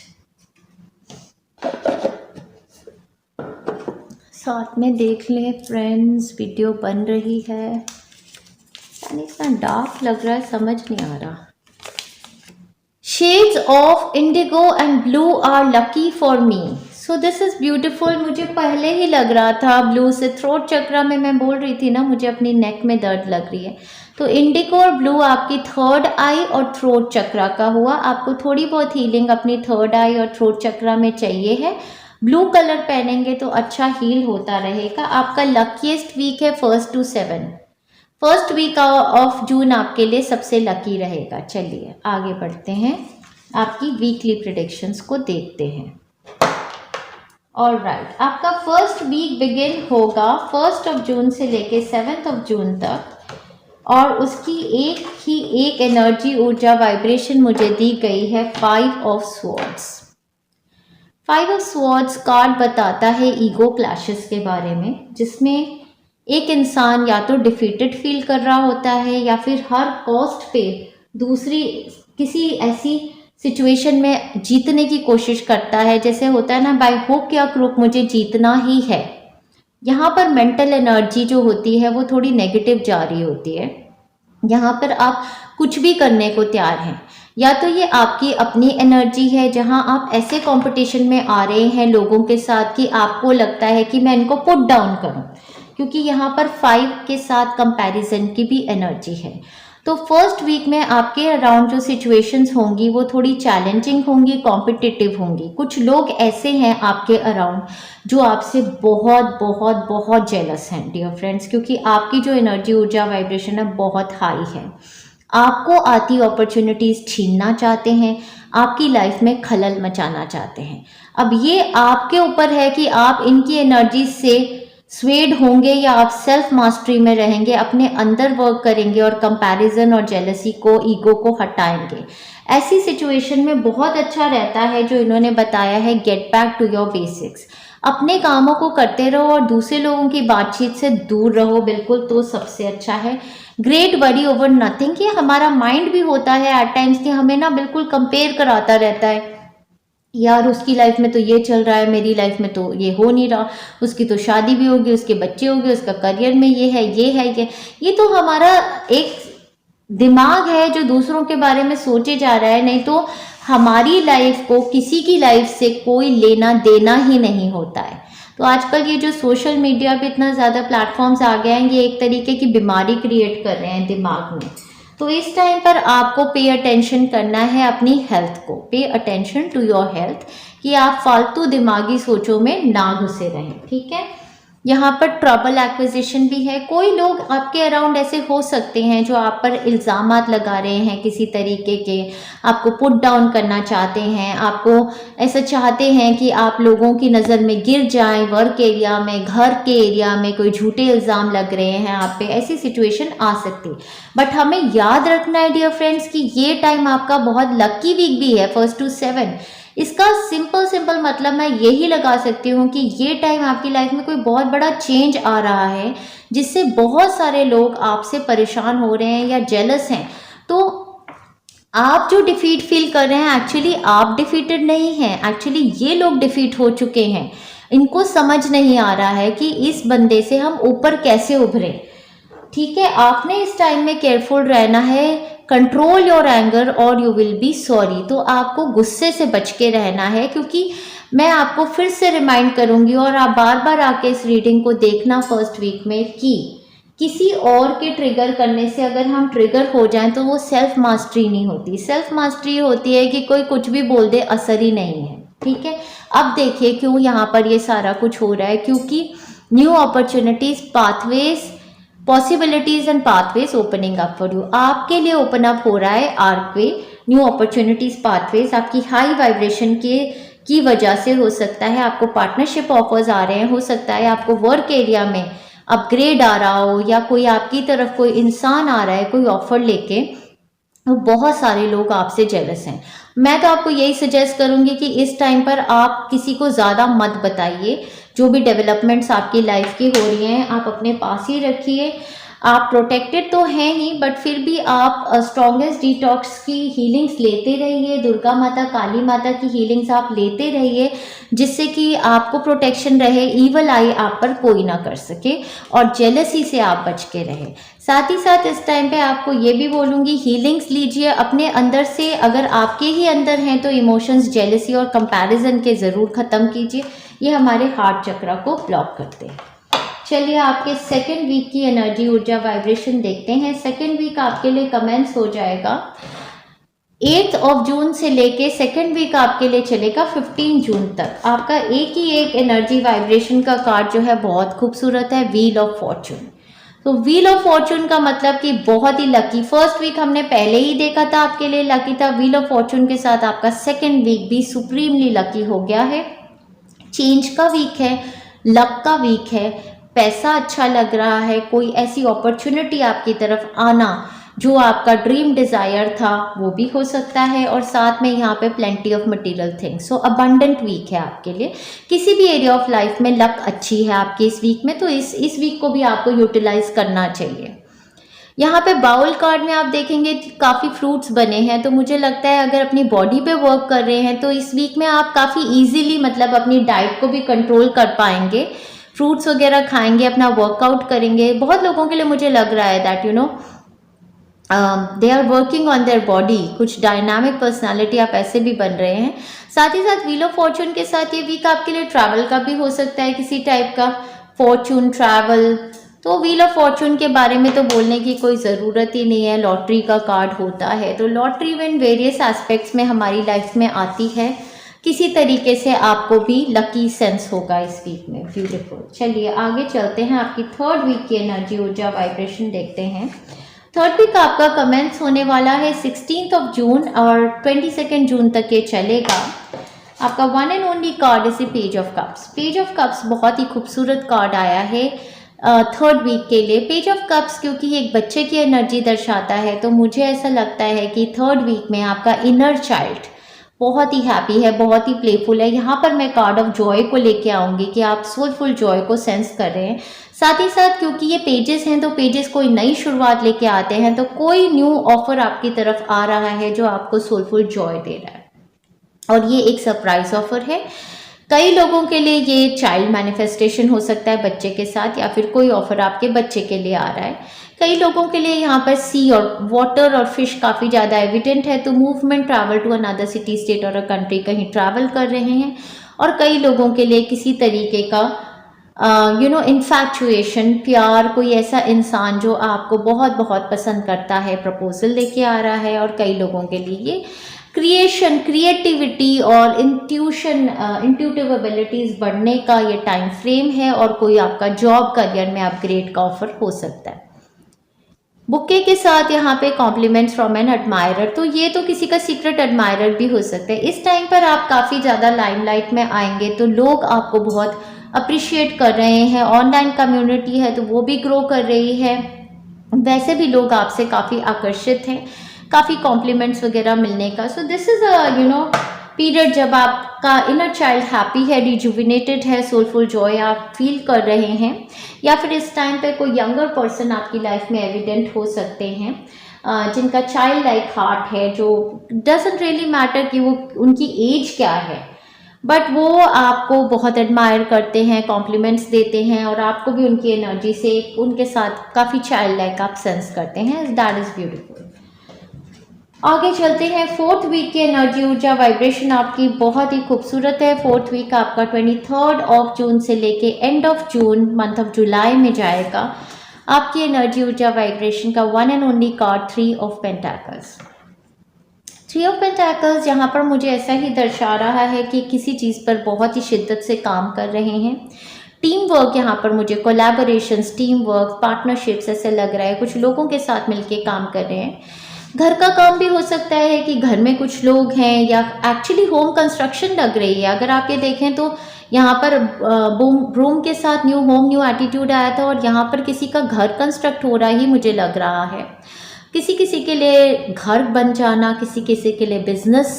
साथ में देख लें फ्रेंड्स, वीडियो बन रही है, यानी इतना डार्क लग रहा है, समझ नहीं आ रहा। Shades of indigo and blue are lucky for me, so this is beautiful. मुझे पहले ही लग रहा था ब्लू से, थ्रोट चक्रा में मैं बोल रही थी ना मुझे अपनी नेक में दर्द लग रही है, तो इंडिगो और ब्लू आपकी थर्ड आई और थ्रोट चक्रा का हुआ। आपको थोड़ी बहुत हीलिंग अपनी थर्ड आई और थ्रोट चक्रा में चाहिए है। ब्लू कलर पहनेंगे तो अच्छा हील होता रहेगा। आपका लकीएस्ट वीक है 1 to 7, first week of June आपके लिए सबसे लकी रहेगा। चलिए आगे बढ़ते हैं, आपकी वीकली प्रेडिक्शंस को देखते हैं। ऑलराइट, आपका फर्स्ट वीक बिगिन होगा 1 जून से लेके 7 जून तक, और उसकी एक एनर्जी, ऊर्जा, वाइब्रेशन मुझे दी गई है 5 of swords. 5 of swords card बताता है ईगो क्लैशेस के बारे में, जिसमें एक इंसान या तो डिफीटेड फील कर रहा होता है या फिर हर कॉस्ट पे दूसरी किसी ऐसी सिचुएशन में जीतने की कोशिश करता है, जैसे होता है ना बाय हुक या क्रुक मुझे जीतना ही है। यहाँ पर मेंटल एनर्जी जो होती है वो थोड़ी नेगेटिव जा रही होती है। यहाँ पर आप कुछ भी करने को तैयार हैं, या तो ये आपकी अपनी एनर्जी है जहाँ आप ऐसे कंपटीशन में आ रहे हैं लोगों के साथ कि आपको लगता है कि मैं इनको पुट डाउन करूँ, क्योंकि यहाँ पर 5 के साथ कंपैरिजन की भी एनर्जी है। तो फर्स्ट वीक में आपके अराउंड जो सिचुएशंस होंगी वो थोड़ी चैलेंजिंग होंगी, कॉम्पिटिटिव होंगी। कुछ लोग ऐसे हैं आपके अराउंड जो आपसे बहुत बहुत बहुत जेलस हैं डियर फ्रेंड्स, क्योंकि आपकी जो एनर्जी, ऊर्जा, वाइब्रेशन है बहुत हाई है। आपको आती अपॉर्चुनिटीज़ छीनना चाहते हैं, आपकी लाइफ में खलल मचाना चाहते हैं। अब ये आपके ऊपर है कि आप इनकी एनर्जी से स्वेड होंगे या आप सेल्फ मास्टरी में रहेंगे, अपने अंदर वर्क करेंगे और कंपैरिजन और जेलसी को, ईगो को हटाएंगे। ऐसी सिचुएशन में बहुत अच्छा रहता है जो इन्होंने बताया है, get back to your basics. अपने कामों को करते रहो और दूसरे लोगों की बातचीत से दूर रहो, बिल्कुल, तो सबसे अच्छा है। ग्रेट वरी ओवर नथिंग, कि हमारा माइंड भी होता है एट टाइम्स कि हमें ना बिल्कुल कंपेयर कराता रहता है, यार उसकी लाइफ में तो ये चल रहा है, मेरी लाइफ में तो ये हो नहीं रहा, उसकी तो शादी भी होगी, उसके बच्चे होंगे, उसका करियर में ये है, ये तो हमारा एक दिमाग है जो दूसरों के बारे में सोचे जा रहा है। नहीं तो हमारी लाइफ को किसी की लाइफ से कोई लेना देना ही नहीं होता है। तो आजकल ये जो सोशल मीडिया पे इतना ज़्यादा प्लेटफॉर्म्स आ गए हैं, ये एक तरीके की बीमारी क्रिएट कर रहे हैं दिमाग में। तो इस टाइम पर आपको पे अटेंशन करना है अपनी हेल्थ को, पे अटेंशन टू योर हेल्थ, कि आप फालतू दिमागी सोचों में ना घुसे रहें, ठीक है। यहाँ पर ट्रबल एक्विजिशन भी है। कोई लोग आपके अराउंड ऐसे हो सकते हैं जो आप पर इल्ज़ामात लगा रहे हैं किसी तरीके के, आपको पुट डाउन करना चाहते हैं, आपको ऐसा चाहते हैं कि आप लोगों की नज़र में गिर जाएं, वर्क एरिया में, घर के एरिया में कोई झूठे इल्ज़ाम लग रहे हैं आप पे, ऐसी सिचुएशन आ सकती। बट हमें याद रखना है डियर फ्रेंड्स कि ये टाइम आपका बहुत लकी वीक भी है, 1 to 7। इसका सिंपल मतलब मैं यही लगा सकती हूँ कि ये टाइम आपकी लाइफ में कोई बहुत बड़ा चेंज आ रहा है, जिससे बहुत सारे लोग आपसे परेशान हो रहे हैं या जेलस हैं। तो आप जो डिफीट फील कर रहे हैं, एक्चुअली आप डिफीटेड नहीं हैं, एक्चुअली ये लोग डिफीट हो चुके हैं। इनको समझ नहीं आ रहा है कि इस बंदे से हम ऊपर कैसे उभरे। ठीक है, आपने इस टाइम में केयरफुल रहना है, कंट्रोल योर एंगर और यू विल बी सॉरी। तो आपको गुस्से से बच के रहना है, क्योंकि मैं आपको फिर से रिमाइंड करूंगी और आप बार बार आके इस रीडिंग को देखना फर्स्ट वीक में कि किसी और के ट्रिगर करने से अगर हम ट्रिगर हो जाएं तो वो सेल्फ मास्टरी नहीं होती। सेल्फ मास्टरी होती है कि कोई कुछ भी बोल दे, असर ही नहीं है। ठीक है, अब देखिए क्यों यहाँ पर ये सारा कुछ हो रहा है, क्योंकि new opportunities, pathways, possibilities and pathways opening up for you, आपके लिए ओपन अप हो रहा है आर्कवे, न्यू अपॉर्चुनिटीज, पाथवेज। आपकी हाई वाइब्रेशन की वजह से हो सकता है आपको पार्टनरशिप ऑफर्स आ रहे हैं, हो सकता है आपको वर्क एरिया में अपग्रेड आ रहा हो, या कोई आपकी तरफ कोई इंसान आ रहा है कोई ऑफर लेके। तो बहुत सारे लोग आपसे जेलस हैं। मैं तो आपको यही सजेस्ट करूंगी कि इस टाइम पर आप किसी को ज़्यादा मत बताइए। जो भी डेवलपमेंट्स आपकी लाइफ की हो रही हैं आप अपने पास ही रखिए। आप प्रोटेक्टेड तो हैं ही, बट फिर भी आप स्ट्रॉन्गेस्ट डिटॉक्स की हीलिंग्स लेते रहिए, दुर्गा माता, काली माता की हीलिंग्स आप लेते रहिए, जिससे कि आपको प्रोटेक्शन रहे, ईवल आई आप पर कोई ना कर सके, और जेलसी से आप बच के रहे। साथ ही साथ इस टाइम पे आपको ये भी बोलूँगी, हीलिंग्स लीजिए अपने अंदर से। अगर आपके ही अंदर हैं तो इमोशंस, जेलसी और कंपैरिजन के ज़रूर ख़त्म कीजिए, ये हमारे हार्ट चक्रा को ब्लॉक करते हैं। चलिए आपके सेकेंड वीक की एनर्जी, ऊर्जा, वाइब्रेशन देखते हैं। सेकेंड वीक आपके लिए कमेंस हो जाएगा 8 जून से लेके सेकेंड वीक आपके लिए चलेगा 15 जून तक। आपका एक ही एक एनर्जी वाइब्रेशन का कार्ड जो है बहुत खूबसूरत है, व्हील ऑफ फॉर्चून। तो व्हील ऑफ फॉर्चून का मतलब कि बहुत ही लकी। फर्स्ट वीक हमने पहले ही देखा था आपके लिए लकी था, व्हील ऑफ फॉर्चून के साथ आपका सेकेंड वीक भी सुप्रीमली लकी हो गया है। चेंज का वीक है, लक का वीक है, पैसा अच्छा लग रहा है, कोई ऐसी अपॉर्चुनिटी आपकी तरफ आना जो आपका ड्रीम डिज़ायर था वो भी हो सकता है, और साथ में यहाँ पे plenty of material things. So abundant week है आपके लिए। किसी भी एरिया ऑफ लाइफ में लक अच्छी है आपके इस वीक में, तो इस वीक को भी आपको यूटिलाइज करना चाहिए। यहाँ पे बाउल कार्ड में आप देखेंगे काफ़ी फ्रूट्स बने हैं, तो मुझे लगता है अगर अपनी बॉडी पे वर्क कर रहे हैं तो इस वीक में आप काफ़ी इजीली मतलब अपनी डाइट को भी कंट्रोल कर पाएंगे। फ्रूट्स वगैरह खाएंगे, अपना वर्कआउट करेंगे। बहुत लोगों के लिए मुझे लग रहा है that they are working on their body. कुछ डायनामिक पर्सनालिटी आप ऐसे भी बन रहे हैं। साथ ही साथ व्हील ऑफ फॉर्चून के साथ ये वीक आपके लिए ट्रैवल का भी हो सकता है, किसी टाइप का फॉर्चून ट्रैवल। तो व्हील ऑफ फॉर्चून के बारे में तो बोलने की कोई ज़रूरत ही नहीं है, लॉटरी का कार्ड होता है। तो लॉटरी इन वेरियस एस्पेक्ट्स में हमारी लाइफ में आती है, किसी तरीके से आपको भी लकी सेंस होगा इस वीक में। ब्यूटीफुल। चलिए आगे चलते हैं, आपकी थर्ड वीक की एनर्जी, ऊर्जा, वाइब्रेशन देखते हैं। थर्ड वीक आपका कमेंस होने वाला है 16 जून और 22 जून तक ये चलेगा। आपका one and only card is page of cups. Page of cups बहुत ही खूबसूरत कार्ड आया है थर्ड वीक के लिए। पेज ऑफ कप्स क्योंकि एक बच्चे की एनर्जी दर्शाता है, तो मुझे ऐसा लगता है कि थर्ड वीक में आपका इनर चाइल्ड बहुत ही हैप्पी है, बहुत ही प्लेफुल है। यहाँ पर मैं कार्ड ऑफ जॉय को लेके आऊँगी कि आप सोलफुल जॉय को सेंस कर रहे हैं। साथ ही साथ क्योंकि ये पेजेस हैं, तो पेजेस कोई नई शुरुआत लेके आते हैं, तो कोई न्यू ऑफर आपकी तरफ आ रहा है जो आपको सोलफुल जॉय दे रहा है, और ये एक सरप्राइज ऑफर है। कई लोगों के लिए ये चाइल्ड मैनिफेस्टेशन हो सकता है बच्चे के साथ, या फिर कोई ऑफर आपके बच्चे के लिए आ रहा है। कई लोगों के लिए यहाँ पर सी और वाटर और फिश काफ़ी ज़्यादा एविडेंट है, तो movement, travel to another city, state और अ कंट्री, कहीं ट्रैवल कर रहे हैं। और कई लोगों के लिए किसी तरीके का इन्फैक्चुएशन, प्यार, कोई ऐसा इंसान जो आपको बहुत बहुत पसंद करता है, प्रपोजल लेके आ रहा है। और कई लोगों के लिए ये क्रिएशन, क्रिएटिविटी और इंट्यूटिव एबिलिटीज़ बढ़ने का ये टाइम फ्रेम है और कोई आपका जॉब करियर में अपग्रेड का ऑफर हो सकता है। बुके के साथ यहाँ पे कॉम्प्लीमेंट्स फ्रॉम एन एडमायरर, तो ये तो किसी का सीक्रेट एडमायरर भी हो सकता है। इस टाइम पर आप काफ़ी ज़्यादा लाइमलाइट में आएंगे तो लोग आपको बहुत अप्रिशिएट कर रहे हैं। ऑनलाइन कम्युनिटी है तो वो भी ग्रो कर रही है। वैसे भी लोग आपसे काफ़ी आकर्षित हैं, काफ़ी कॉम्प्लीमेंट्स वगैरह मिलने का। सो दिस इज़ अ पीरियड जब आपका इनर चाइल्ड हैप्पी है, रिजुविनेटेड है, सोलफुल जॉय आप फील कर रहे हैं। या फिर इस टाइम पे कोई यंगर पर्सन आपकी लाइफ में एविडेंट हो सकते हैं जिनका चाइल्ड लाइक हार्ट है, जो डजेंट रियली मैटर कि वो उनकी एज क्या है, बट वो आपको बहुत एडमायर करते हैं, कॉम्प्लीमेंट्स देते हैं और आपको भी उनकी एनर्जी से उनके साथ काफ़ी चाइल्ड लाइक आप सेंस करते हैं। That is beautiful. आगे चलते हैं। फोर्थ वीक की एनर्जी ऊर्जा वाइब्रेशन आपकी बहुत ही खूबसूरत है। फोर्थ वीक आपका 23 जून से लेके end of June, month of July में जाएगा। आपकी एनर्जी ऊर्जा वाइब्रेशन का one and only card 3 of pentacles. 3 of pentacles यहाँ पर मुझे ऐसा ही दर्शा रहा है कि किसी चीज़ पर बहुत ही शिद्दत से काम कर रहे हैं। टीम वर्क, यहाँ पर मुझे कोलैबोरेशंस, टीम वर्क, पार्टनरशिप्स ऐसे लग रहा है, कुछ लोगों के साथ मिलके काम कर रहे हैं। घर का काम भी हो सकता है कि घर में कुछ लोग हैं, या एक्चुअली होम कंस्ट्रक्शन लग रही है। अगर आप ये देखें तो यहाँ पर ब्रूम के साथ न्यू होम, न्यू एटीट्यूड आया था और यहाँ पर किसी का घर कंस्ट्रक्ट हो रहा ही मुझे लग रहा है। किसी किसी के लिए घर बन जाना, किसी किसी के लिए बिजनेस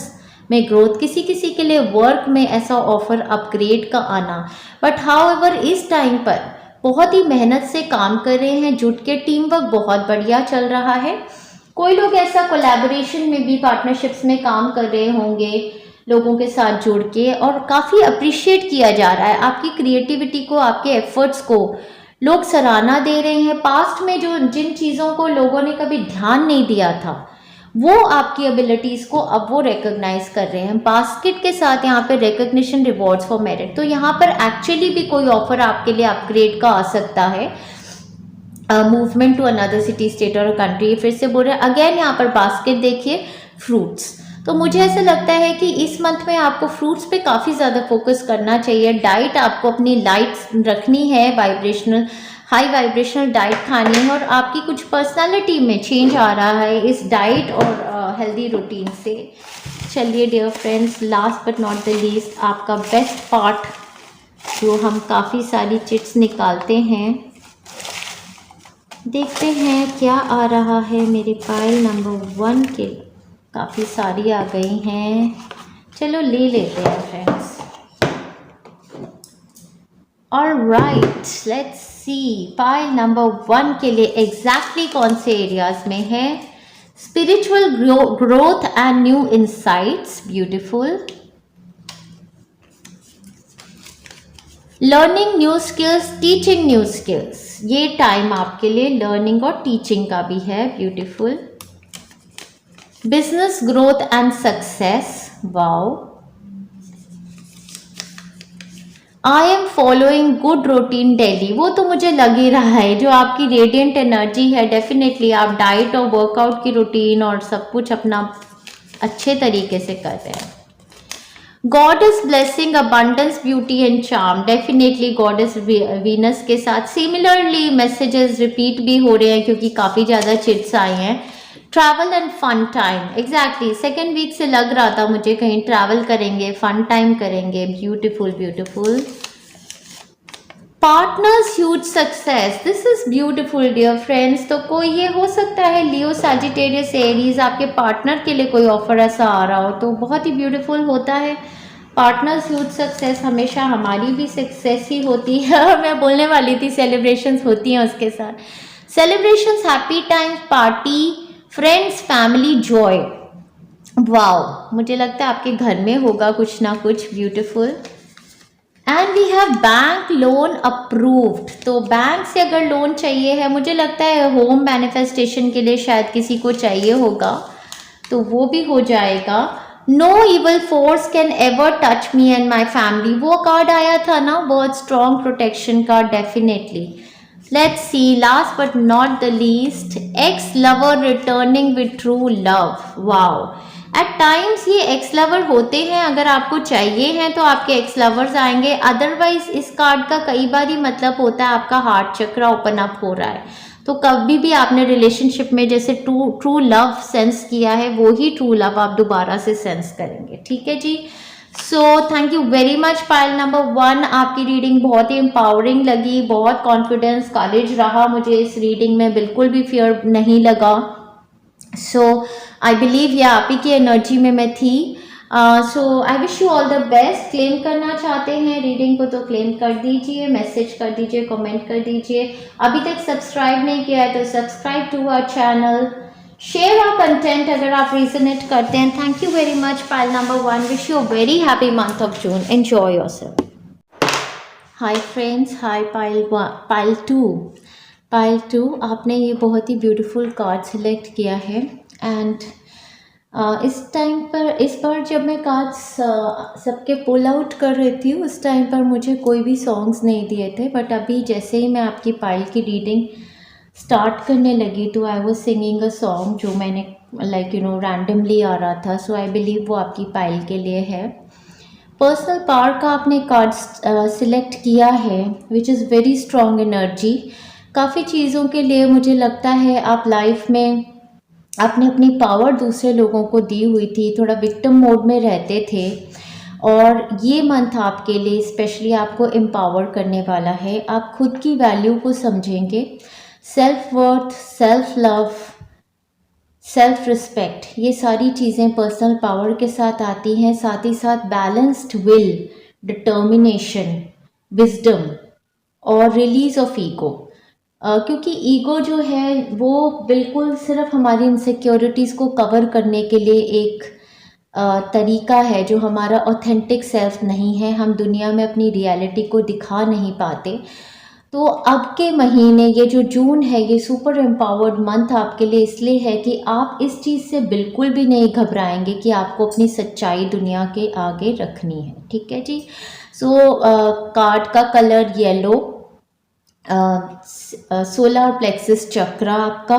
में ग्रोथ, किसी किसी के लिए वर्क में ऐसा ऑफर अपग्रेड का आना। बट हाउएवर इस टाइम पर बहुत ही मेहनत से काम कर रहे हैं, जुट के टीम वर्क बहुत बढ़िया चल रहा है। कोई लोग ऐसा कोलैबोरेशन में भी, पार्टनरशिप्स में काम कर रहे होंगे लोगों के साथ जुड़ के, और काफ़ी अप्रिशिएट किया जा रहा है आपकी क्रिएटिविटी को, आपके एफर्ट्स को लोग सराहना दे रहे हैं। पास्ट में जो जिन चीज़ों को लोगों ने कभी ध्यान नहीं दिया था, वो आपकी एबिलिटीज़ को अब वो रिकॉग्नाइज कर रहे हैं। बास्केट के साथ यहाँ पे रिकॉग्निशन, रिवॉर्ड्स फॉर मेरिट, तो यहाँ पर एक्चुअली भी कोई ऑफर आपके लिए अपग्रेड का आ सकता है। Movement to another city, state और कंट्री, फिर से बोल रहे हैं। अगेन यहाँ पर बास्केट देखिए, फ्रूट्स, तो मुझे ऐसा लगता है कि इस मंथ में आपको फ्रूट्स पे काफ़ी ज़्यादा फोकस करना चाहिए। डाइट आपको अपनी लाइट रखनी है, वाइब्रेशनल, हाई वाइब्रेशनल डाइट खानी है, और आपकी कुछ पर्सनालिटी में चेंज आ रहा है इस डाइट और हेल्दी रूटीन से। चलिए dear friends, last but not the least, आपका बेस्ट पार्ट जो हम काफ़ी सारी चिट्स निकालते हैं, देखते हैं क्या आ रहा है मेरे पाइल नंबर 1 के। काफ़ी सारी आ गई हैं, चलो ले लेते हैं friends. Alright, let's see pile number 1 के लिए एग्जैक्टली कौन से एरियाज में है। Spiritual growth and new insights, beautiful. Learning new skills, teaching new skills, ये टाइम आपके लिए लर्निंग और टीचिंग का भी है, beautiful. Business growth and success, wow. I am following good routine daily, वो तो मुझे लग ही रहा है, जो आपकी रेडियंट एनर्जी है, डेफिनेटली आप डाइट और वर्कआउट की रूटीन और सब कुछ अपना अच्छे तरीके से कर रहे हैं। God is blessing abundance, beauty and charm, definitely God is Venus के साथ सिमिलरली मैसेजेस रिपीट भी हो रहे हैं क्योंकि काफ़ी ज़्यादा चिट्स आई हैं। Travel and fun time, exactly second week से लग रहा था मुझे कहीं ट्रैवल करेंगे, फन टाइम करेंगे, beautiful beautiful. Partners huge success, this is beautiful dear friends. तो कोई ये हो सकता है लियो, सैजिटेरियस, एरीज, आपके पार्टनर के लिए कोई ऑफर ऐसा आ रहा हो तो बहुत ही ब्यूटीफुल होता है। पार्टनर्स ह्यूज सक्सेस, हमेशा हमारी भी सक्सेस ही होती है। मैं बोलने वाली थी सेलिब्रेशंस होती हैं उसके साथ, celebrations, happy time, party, friends, family, joy, wow. मुझे लगता है आपके घर में होगा कुछ ना कुछ, beautiful. And we have bank loan approved, तो बैंक से अगर लोन चाहिए है, मुझे लगता है होम मैनिफेस्टेशन के लिए शायद किसी को चाहिए होगा, तो वो भी हो जाएगा। No evil force can ever touch me and my family, वो कार्ड आया था ना, बहुत strong protection card, definitely. Let's see, last but not the least, ex lover returning with true love, wow. At times ये ex lover होते हैं, अगर आपको चाहिए हैं तो आपके एक्स लवर्स आएंगे, अदरवाइज इस कार्ड का कई बार ही मतलब होता है आपका हार्ट चक्र ओपन अप हो रहा है। तो कभी भी आपने रिलेशनशिप में जैसे ट्रू लव सेंस किया है, वो ही ट्रू लव आप दोबारा से सेंस करेंगे। ठीक है जी। So thank you very much pile number 1, आपकी रीडिंग बहुत ही एम्पावरिंग लगी, बहुत कॉन्फिडेंस करेज रहा मुझे इस रीडिंग में, बिल्कुल भी फियर नहीं लगा। सो आई बिलीव ये आप ही की एनर्जी में मैं थी। So I wish you all the best. Claim करना चाहते हैं रीडिंग को तो क्लेम कर दीजिए, मैसेज कर दीजिए, कमेंट कर दीजिए। अभी तक सब्सक्राइब नहीं किया है तो subscribe to our channel, share our content अगर आप रेजोनेट करते हैं। Thank you very much pile number 1, wish you very happy month of June, enjoy yourself. Hi friends, hi pile 2। Pile 2, आपने ये बहुत ही ब्यूटीफुल कार्ड सेलेक्ट किया है एंड इस टाइम पर, इस बार जब मैं कार्ड्स सबके पुल आउट कर रही थी उस टाइम पर मुझे कोई भी सॉन्ग्स नहीं दिए थे, बट अभी जैसे ही मैं आपकी पायल की रीडिंग स्टार्ट करने लगी तो I was singing a song जो मैंने लाइक रैंडमली आ रहा था। सो आई बिलीव वो आपकी पायल के लिए है। पर्सनल पावर का आपने कार्ड सिलेक्ट किया है, which is very strong energy. काफ़ी चीज़ों के लिए मुझे लगता है आप लाइफ में आपने अपनी पावर दूसरे लोगों को दी हुई थी, थोड़ा विक्टिम मोड में रहते थे, और ये मंथ आपके लिए स्पेशली आपको एम्पावर करने वाला है। आप खुद की वैल्यू को समझेंगे, self worth, self love, self respect, ये सारी चीज़ें पर्सनल पावर के साथ आती हैं। साथ ही साथ बैलेंस्ड विल, डिटर्मिनेशन, विजडम और रिलीज ऑफ ईगो। क्योंकि ईगो जो है वो बिल्कुल सिर्फ हमारी इनसिक्योरिटीज़ को कवर करने के लिए एक तरीका है, जो हमारा ऑथेंटिक सेल्फ नहीं है। हम दुनिया में अपनी रियलिटी को दिखा नहीं पाते। तो अब के महीने, ये जो जून है, ये सुपर एम्पावर्ड मंथ आपके लिए इसलिए है कि आप इस चीज़ से बिल्कुल भी नहीं घबराएंगे कि आपको अपनी सच्चाई दुनिया के आगे रखनी है। ठीक है जी। सो कार्ड का कलर येलो, सोलर प्लेक्सस चक्र आपका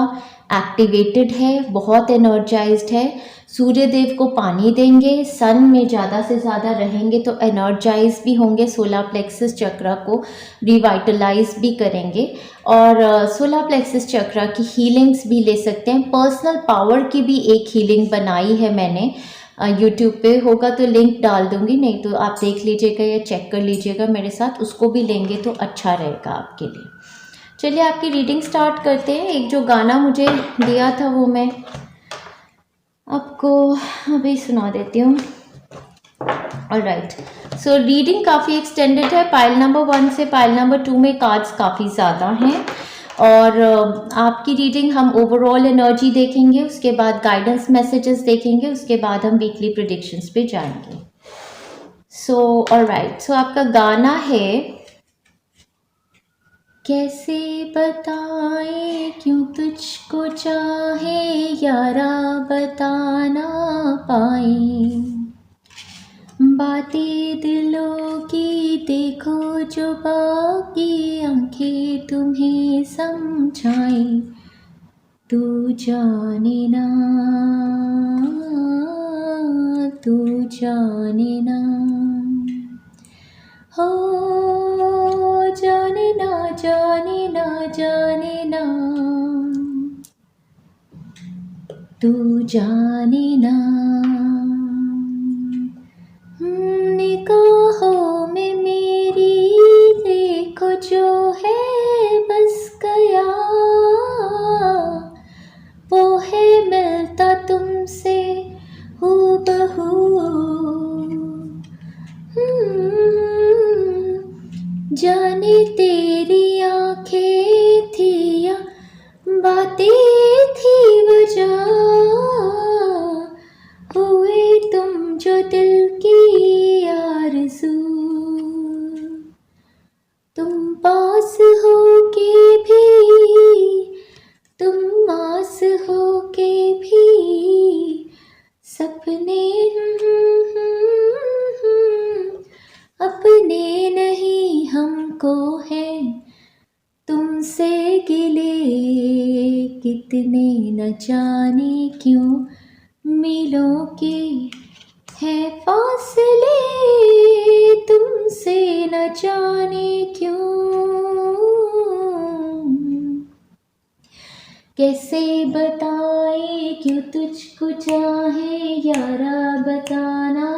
एक्टिवेटेड है, बहुत एनर्जाइज्ड है। सूर्य देव को पानी देंगे, सन में ज़्यादा से ज़्यादा रहेंगे तो एनर्जाइज भी होंगे, सोलर प्लेक्सस चक्र को रिवाइटलाइज भी करेंगे, और सोलर प्लेक्सस चक्र की हीलिंग्स भी ले सकते हैं। पर्सनल पावर की भी एक हीलिंग बनाई है मैंने, यूट्यूब पे होगा तो लिंक डाल दूंगी, नहीं तो आप देख लीजिएगा या चेक कर लीजिएगा मेरे साथ, उसको भी लेंगे तो अच्छा रहेगा आपके लिए। चलिए आपकी रीडिंग स्टार्ट करते हैं। एक जो गाना मुझे दिया था वो मैं आपको अभी सुना देती हूँ। ऑलराइट, सो रीडिंग काफ़ी एक्सटेंडेड है। पाइल नंबर 1 से पाइल नंबर 2 में कार्ड्स काफ़ी ज़्यादा हैं, और आपकी रीडिंग हम ओवरऑल एनर्जी देखेंगे, उसके बाद गाइडेंस मैसेजेस देखेंगे, उसके बाद हम वीकली प्रेडिक्शंस पे जाएंगे। सो ऑलराइट, सो आपका गाना है, कैसे बताए क्यों तुझको चाहे यारा बता ना पाए, बातें दिलों की देखो जो बाकी आंखें तुम्हें समझाए, तू जाने ना, तू जाने ना, हो जाने ना, जाने ना, जाने ना, तू जाने ना। निगाहों में मेरी देखो जो है बस गया, वो है मिलता तुमसे हूबहू। जाने तेरी आंखें थी या बातें थी वजह, हुए तुम जो दिल की आरज़ू, तुम पास हो के भी, तुम आस हो के भी, सपने अपने नहीं हमको है, तुमसे गिले कितने न जाने क्यों, मिलों के न जाने क्यों, कैसे बताए क्यों तुझको चाहे यारा बता ना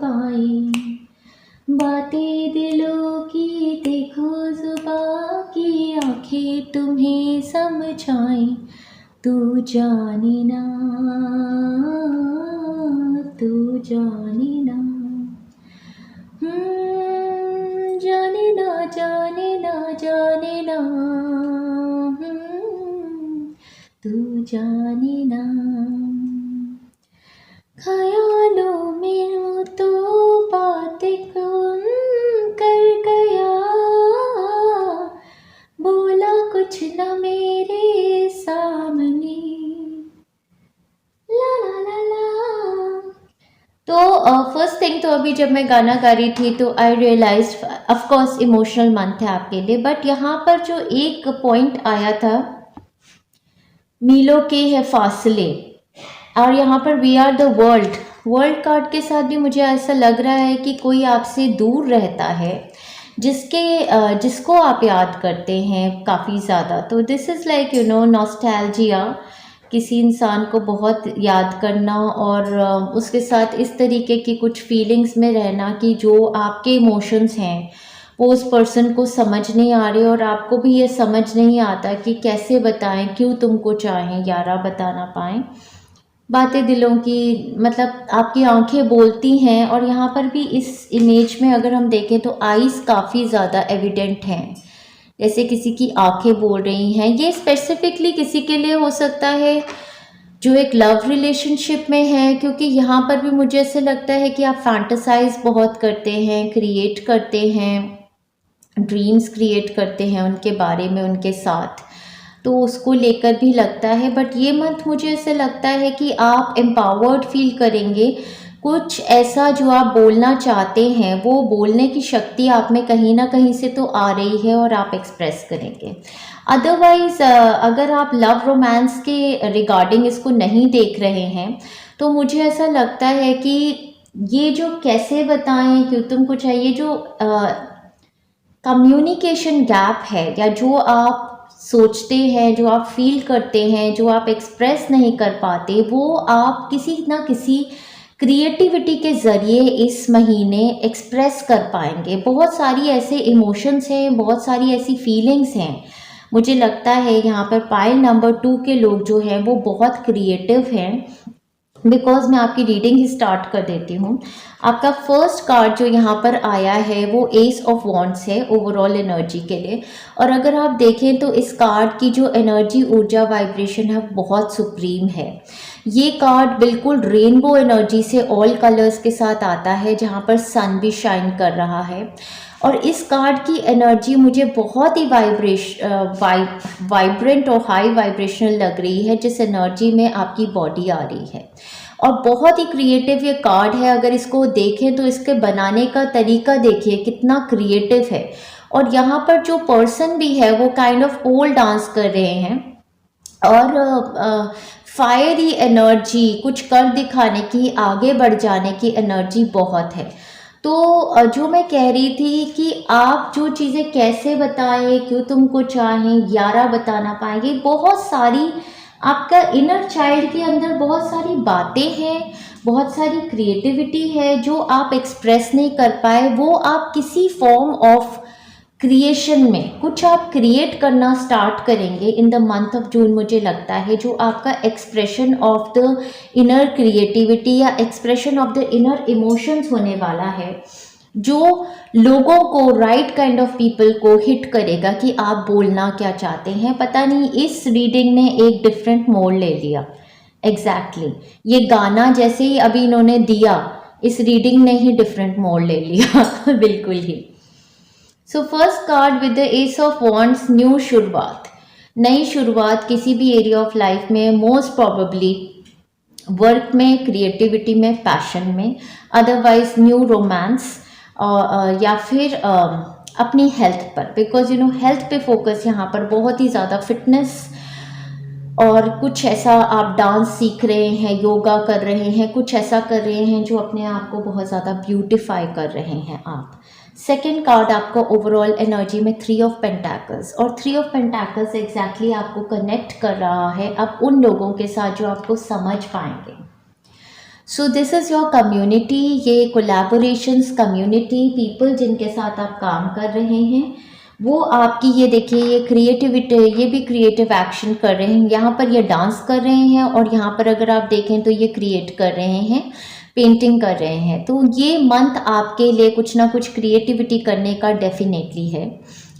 पाए, बातें दिलों की देखो जुबां की आंखें तुम्हें समझाएं, तू जाने ना, तू जाने ना, जाने ना, जाने ना, जाने ना, तू जाने ना। ख्यालों में हूँ तो बातें कौन कर गया, बोला कुछ न मेरे सामने, ला ला ला ला। तो फर्स्ट थिंग तो अभी जब मैं गाना गा रही थी तो I realise of course emotional month है आपके लिए, बट यहाँ पर जो एक पॉइंट आया था, मीलों के है फासले, और यहाँ पर we are the world, world card के साथ भी मुझे ऐसा लग रहा है कि कोई आपसे दूर रहता है, जिसको आप याद करते हैं काफ़ी ज़्यादा। तो दिस इज़ लाइक नॉस्टैल्जिया, किसी इंसान को बहुत याद करना और उसके साथ इस तरीके की कुछ फीलिंग्स में रहना कि जो आपके इमोशंस हैं वो उस पर्सन को समझ नहीं आ रहे, और आपको भी ये समझ नहीं आता कि कैसे बताएं क्यों तुमको चाहें यारा बता ना पाएँ। बातें दिलों की, मतलब आपकी आंखें बोलती हैं, और यहाँ पर भी इस इमेज में अगर हम देखें तो आईज़ काफ़ी ज़्यादा एविडेंट हैं, जैसे किसी की आंखें बोल रही हैं। ये स्पेसिफिकली किसी के लिए हो सकता है जो एक लव रिलेशनशिप में है, क्योंकि यहाँ पर भी मुझे ऐसे लगता है कि आप फैंटेसाइज बहुत करते हैं, क्रिएट करते हैं, ड्रीम्स क्रिएट करते हैं उनके बारे में, उनके साथ, तो उसको लेकर भी लगता है। बट ये मंथ मुझे ऐसे लगता है कि आप एम्पावर्ड फील करेंगे, कुछ ऐसा जो आप बोलना चाहते हैं वो बोलने की शक्ति आप में कहीं ना कहीं से तो आ रही है और आप एक्सप्रेस करेंगे। अदरवाइज अगर आप लव रोमांस के रिगार्डिंग इसको नहीं देख रहे हैं तो मुझे ऐसा लगता है कि ये जो कैसे बताएं क्यों तुमको चाहिए, जो कम्युनिकेशन गैप है, या जो आप सोचते हैं, जो आप फील करते हैं, जो आप एक्सप्रेस नहीं कर पाते, वो आप किसी ना किसी क्रिएटिविटी के ज़रिए इस महीने एक्सप्रेस कर पाएंगे। बहुत सारी ऐसे इमोशंस हैं, बहुत सारी ऐसी फीलिंग्स हैं। मुझे लगता है यहाँ पर पाइल नंबर 2 के लोग जो हैं वो बहुत क्रिएटिव हैं, बिकॉज मैं आपकी रीडिंग ही स्टार्ट कर देती हूँ। आपका फर्स्ट कार्ड जो यहाँ पर आया है वो एस ऑफ वॉन्ड्स है ओवरऑल एनर्जी के लिए, और अगर आप देखें तो इस कार्ड की जो एनर्जी, ऊर्जा, वाइब्रेशन है बहुत सुप्रीम है। ये कार्ड बिल्कुल रेनबो एनर्जी से ऑल कलर्स के साथ आता है, जहाँ पर सन भी शाइन कर रहा है, और इस कार्ड की एनर्जी मुझे बहुत ही वाइब्रेंट और हाई वाइब्रेशनल लग रही है, जिस एनर्जी में आपकी बॉडी आ रही है, और बहुत ही क्रिएटिव ये कार्ड है। अगर इसको देखें तो इसके बनाने का तरीका देखिए कितना क्रिएटिव है, और यहाँ पर जो पर्सन भी है वो काइंड ऑफ पोल डांस कर रहे हैं, और फायरी एनर्जी, कुछ कर दिखाने की, आगे बढ़ जाने की एनर्जी बहुत है। तो जो मैं कह रही थी कि आप जो चीज़ें कैसे बताएं क्यों तुमको चाहें यारा बता ना पाएंगे, बहुत सारी आपका इनर चाइल्ड के अंदर बहुत सारी बातें हैं, बहुत सारी क्रिएटिविटी है जो आप एक्सप्रेस नहीं कर पाए, वो आप किसी फॉर्म ऑफ क्रिएशन में कुछ आप क्रिएट करना स्टार्ट करेंगे in the month of June. मुझे लगता है जो आपका expression of the inner creativity या expression of the inner emotions होने वाला है, जो लोगों को, राइट काइंड ऑफ पीपल को हिट करेगा कि आप बोलना क्या चाहते हैं। पता नहीं इस रीडिंग ने एक डिफरेंट मोड़ ले लिया। एग्जैक्टली ये गाना जैसे ही अभी इन्होंने दिया, इस रीडिंग ने ही डिफरेंट मोड़ ले लिया बिल्कुल ही। So first card with the ace of wands, new शुरुआत, नई शुरुआत किसी भी एरिया ऑफ लाइफ में, मोस्ट प्रॉबेबली वर्क में, क्रिएटिविटी में, पैशन में, अदरवाइज न्यू रोमांस, या फिर अपनी हेल्थ पर, बिकॉज हेल्थ पे फोकस यहाँ पर बहुत ही ज़्यादा, फिटनेस और कुछ ऐसा आप डांस सीख रहे हैं, योगा कर रहे हैं, कुछ ऐसा कर रहे हैं जो अपने आप को बहुत ज़्यादा ब्यूटिफाई कर रहे हैं आप। सेकेंड कार्ड आपका ओवरऑल एनर्जी में 3 ऑफ पेंटाकल्स, और 3 ऑफ पेंटाकल्स एग्जैक्टली आपको कनेक्ट कर रहा है अब उन लोगों के साथ जो आपको समझ पाएंगे। सो दिस इज़ योर कम्युनिटी, ये कोलैबोरेशंस, कम्युनिटी, पीपल जिनके साथ आप काम कर रहे हैं वो आपकी, ये देखिए ये क्रिएटिविटी, ये भी क्रिएटिव एक्शन कर रहे हैं। यहाँ पर ये डांस कर रहे हैं और यहाँ पर अगर आप देखें तो ये क्रिएट कर रहे हैं, पेंटिंग कर रहे हैं। तो ये मंथ आपके लिए कुछ ना कुछ क्रिएटिविटी करने का डेफिनेटली है।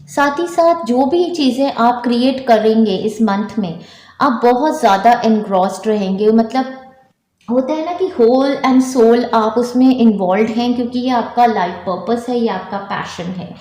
साथ ही साथ जो भी चीज़ें आप क्रिएट करेंगे इस मंथ में, आप बहुत ज़्यादा एनग्रॉस्ड रहेंगे, मतलब होता है ना कि होल एंड सोल आप उसमें इन्वॉल्व हैं, क्योंकि ये आपका लाइफ पर्पस है, ये आपका पैशन है।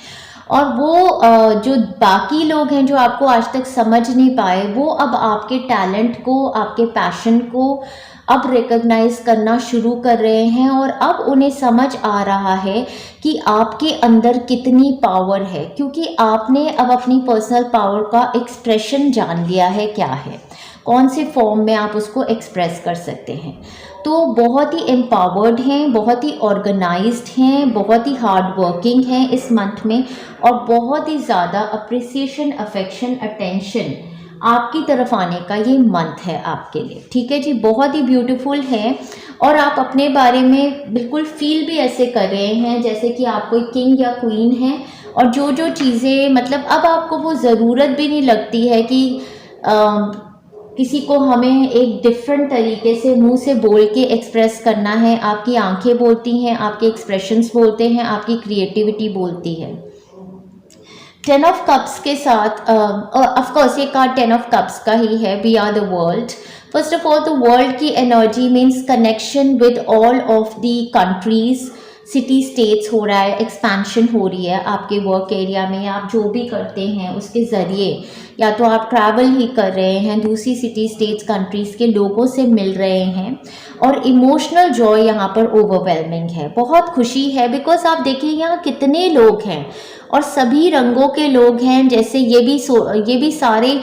और वो जो बाकी लोग हैं जो आपको आज तक समझ नहीं पाए, वो अब आपके टैलेंट को, आपके पैशन को अब रिकॉग्नाइज करना शुरू कर रहे हैं, और अब उन्हें समझ आ रहा है कि आपके अंदर कितनी पावर है, क्योंकि आपने अब अपनी पर्सनल पावर का एक्सप्रेशन जान लिया है क्या है, कौन से फॉर्म में आप उसको एक्सप्रेस कर सकते हैं। तो बहुत ही एम्पावर्ड हैं, बहुत ही ऑर्गेनाइज्ड हैं, बहुत ही हार्ड वर्किंग हैं इस मंथ में, और बहुत ही ज़्यादा अप्रिसिएशन, अफेक्शन, अटेंशन आपकी तरफ आने का ये मंथ है आपके लिए। ठीक है जी, बहुत ही ब्यूटीफुल है। और आप अपने बारे में बिल्कुल फील भी ऐसे कर रहे हैं जैसे कि आप कोई किंग या क्वीन हैं, और जो जो चीज़ें, मतलब अब आपको वो ज़रूरत भी नहीं लगती है कि किसी को हमें एक डिफरेंट तरीके से मुंह से बोल के एक्सप्रेस करना है। आपकी आंखें बोलती हैं, आपके एक्सप्रेशंस बोलते हैं, आपकी क्रिएटिविटी बोलती है। 10 ऑफ कप्स के साथ ऑफ कोर्स ये कार्ड 10 ऑफ कप्स का ही है, we are the world. First of all तो वर्ल्ड की energy means connection with all of the countries, city states हो रहा है, एक्सपेंशन हो रही है आपके वर्क एरिया में। आप जो भी करते हैं उसके ज़रिए, या तो आप ट्रैवल ही कर रहे हैं, दूसरी सिटी स्टेट्स कंट्रीज़ के लोगों से मिल रहे हैं, और इमोशनल जॉय यहाँ पर ओवरवेलमिंग है, बहुत खुशी है। बिकॉज आप देखिए यहाँ कितने लोग हैं और सभी रंगों के लोग हैं, जैसे ये भी सारे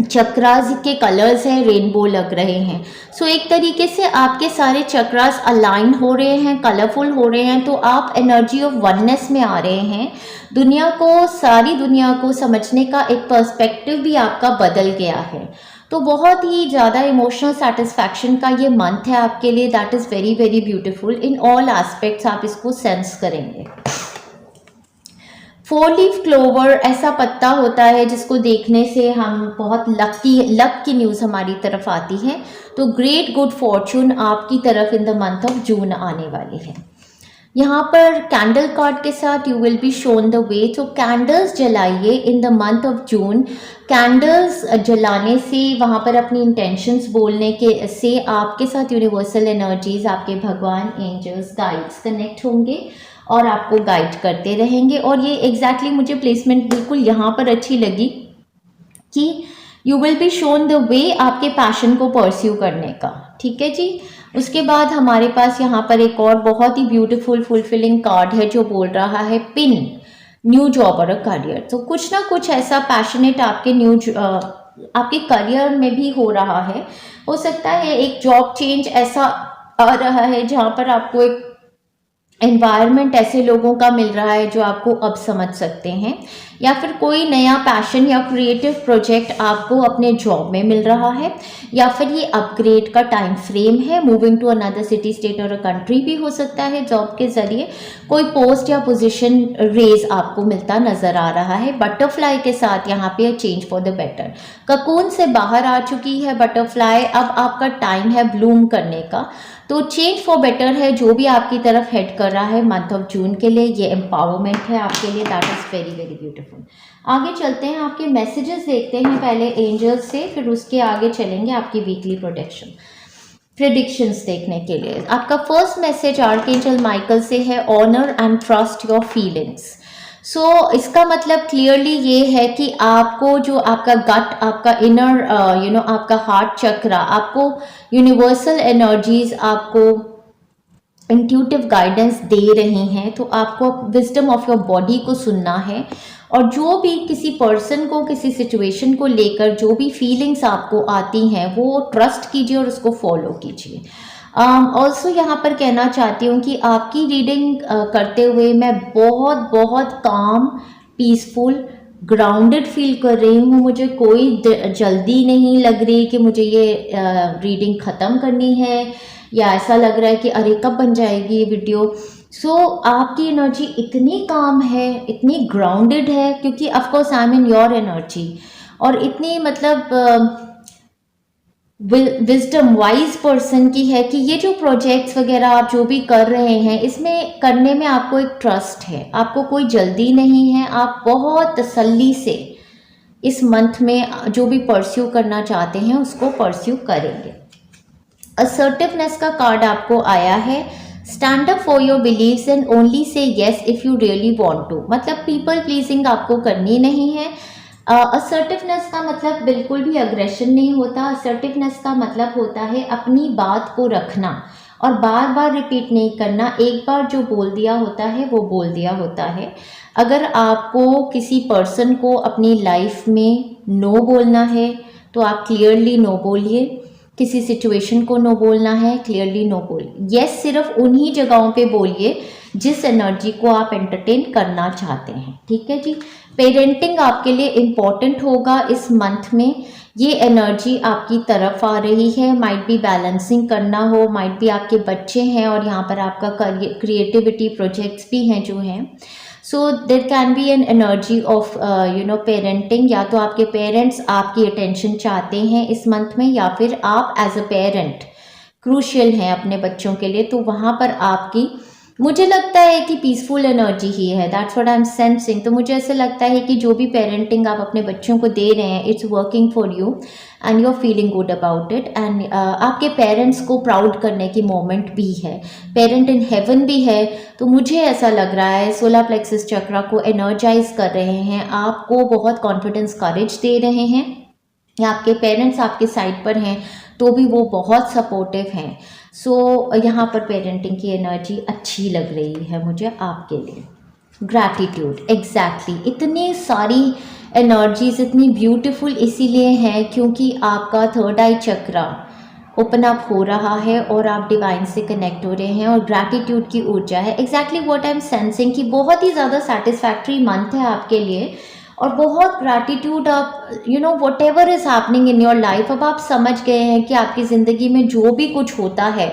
चक्रास के कलर्स हैं, रेनबो लग रहे हैं। सो एक तरीके से आपके सारे चक्रास अलाइन हो रहे हैं, कलरफुल हो रहे हैं, तो आप एनर्जी ऑफ वननेस में आ रहे हैं। दुनिया को, सारी दुनिया को समझने का एक पर्सपेक्टिव भी आपका बदल गया है। तो बहुत ही ज़्यादा इमोशनल सेटिस्फैक्शन का ये मंथ है आपके लिए। That is very very beautiful in all aspects, आप इसको सेंस करेंगे। 4 लीफ क्लोवर ऐसा पत्ता होता है जिसको देखने से हम बहुत लक की न्यूज़ हमारी तरफ आती है। तो ग्रेट गुड फॉर्चून आपकी तरफ in the month of June आने वाली है। यहाँ पर कैंडल कार्ड के साथ you will be shown the way. तो कैंडल्स जलाइए in the month of June. Candles जलाने से, वहाँ पर अपनी इंटेंशंस बोलने के से आपके साथ यूनिवर्सल एनर्जीज, आपके भगवान, एंजल्स, गाइड्स कनेक्ट होंगे और आपको गाइड करते रहेंगे। और ये एग्जैक्टली मुझे प्लेसमेंट बिल्कुल यहाँ पर अच्छी लगी कि you will be shown the वे आपके पैशन को परस्यू करने का। ठीक है जी। उसके बाद हमारे पास यहाँ पर एक और बहुत ही ब्यूटीफुल फुलफिलिंग कार्ड है जो बोल रहा है पिन, न्यू जॉब और अ करियर। तो कुछ ना कुछ ऐसा पैशनेट आपके आपके करियर में भी हो रहा है। हो सकता है एक जॉब चेंज ऐसा आ रहा है जहाँ पर आपको एक एनवायरनमेंट ऐसे लोगों का मिल रहा है जो आपको अब समझ सकते हैं, या फिर कोई नया पैशन या क्रिएटिव प्रोजेक्ट आपको अपने जॉब में मिल रहा है, या फिर ये अपग्रेड का टाइम फ्रेम है। Moving to another city, state और अ कंट्री भी हो सकता है। जॉब के जरिए कोई पोस्ट या पोजीशन रेज आपको मिलता नजर आ रहा है। बटरफ्लाई के साथ यहाँ पे change for the better. Cocoon से बाहर आ चुकी है बटरफ्लाई, अब आपका टाइम है ब्लूम करने का। तो चेंज फॉर बेटर है जो भी आपकी तरफ हेड कर रहा है मंथ ऑफ जून के लिए, ये एम्पावरमेंट है आपके लिए। That is very very beautiful. आगे चलते हैं, आपके मैसेजेस देखते हैं पहले एंजल्स से, फिर उसके आगे चलेंगे आपकी वीकली प्रेडिक्शंस देखने के लिए। आपका फर्स्ट मैसेज आर्कएंजल माइकल से है, honour and trust your feelings. So इसका मतलब क्लियरली ये है कि आपको जो आपका गट, आपका इनर आपका हार्ट चक्रा, आपको यूनिवर्सल एनर्जीज आपको इंट्यूटिव गाइडेंस दे रही हैं। तो आपको विजडम ऑफ योर बॉडी को सुनना है और जो भी किसी पर्सन को, किसी सिचुएशन को लेकर जो भी फीलिंग्स आपको आती हैं वो ट्रस्ट कीजिए और उसको फॉलो कीजिए। ऑल्सो यहाँ पर कहना चाहती हूँ कि आपकी रीडिंग करते हुए मैं बहुत बहुत काम, पीसफुल, ग्राउंडेड फील कर रही हूँ। मुझे कोई जल्दी नहीं लग रही कि मुझे ये रीडिंग ख़त्म करनी है, या ऐसा लग रहा है कि अरे कब बन जाएगी ये वीडियो। सो आपकी एनर्जी इतनी काम है, इतनी ग्राउंडेड है, क्योंकि of course I am in your energy, और इतनी मतलब विजडम वाइज पर्सन की है कि ये जो प्रोजेक्ट्स वगैरह आप जो भी कर रहे हैं इसमें करने में आपको एक ट्रस्ट है, आपको कोई जल्दी नहीं है, आप बहुत तसल्ली से इस मंथ में जो भी परस्यू करना चाहते हैं उसको परस्यू करेंगे। असर्टिवनेस का कार्ड आपको आया है। Stand up for your beliefs and only say yes if you really want to. मतलब पीपल प्लीजिंग आपको करनी नहीं है। असर्टिवनेस का मतलब बिल्कुल भी अग्रेशन नहीं होता। असर्टिवनेस का मतलब होता है अपनी बात को रखना और बार बार रिपीट नहीं करना। एक बार जो बोल दिया होता है वो बोल दिया होता है। अगर आपको किसी पर्सन को अपनी लाइफ में नो बोलना है तो आप क्लियरली नो बोलिए। किसी सिचुएशन को नो बोलना है, क्लियरली नो बोलिए। यस सिर्फ उन्हीं जगहों पे बोलिए जिस एनर्जी को आप एंटरटेन करना चाहते हैं। ठीक है जी। पेरेंटिंग आपके लिए इम्पॉर्टेंट होगा इस मंथ में। ये एनर्जी आपकी तरफ आ रही है। माइट बी बैलेंसिंग करना हो, माइट बी आपके बच्चे हैं और यहाँ पर आपका क्रिएटिविटी प्रोजेक्ट्स भी हैं जो हैं। So there can be an energy of parenting. या तो आपके पेरेंट्स आपकी अटेंशन चाहते हैं इस मंथ में, या फिर आप एज अ पेरेंट क्रूशियल हैं अपने बच्चों के लिए। तो वहाँ पर आपकी, मुझे लगता है कि पीसफुल एनर्जी ही है। That's what I am sensing. तो मुझे ऐसा लगता है कि जो भी पेरेंटिंग आप अपने बच्चों को दे रहे हैं, it's working for you and you are feeling good about it. And आपके पेरेंट्स को प्राउड करने की मोमेंट भी है। पेरेंट इन हेवन भी है। तो मुझे ऐसा लग रहा है सोलर प्लेक्सस चक्रा को एनर्जाइज कर रहे हैं, आपको बहुत कॉन्फिडेंस, करेज दे रहे हैं। या आपके पेरेंट्स आपके साइड पर हैं तो भी वो बहुत सपोर्टिव हैं। सो यहाँ पर पेरेंटिंग की एनर्जी अच्छी लग रही है मुझे आपके लिए। Gratitude, exactly. इतनी सारी एनर्जीज इतनी ब्यूटीफुल इसीलिए हैं क्योंकि आपका थर्ड आई चक्रा ओपन अप हो रहा है और आप डिवाइन से कनेक्ट हो रहे हैं और ग्रैटिट्यूड की ऊर्जा है। Exactly what I am sensing कि बहुत ही ज़्यादा सेटिस्फैक्ट्री मंथ है आपके लिए और बहुत ग्रैटिट्यूड। आप what ever is happening in your life, अब आप समझ गए हैं कि आपकी ज़िंदगी में जो भी कुछ होता है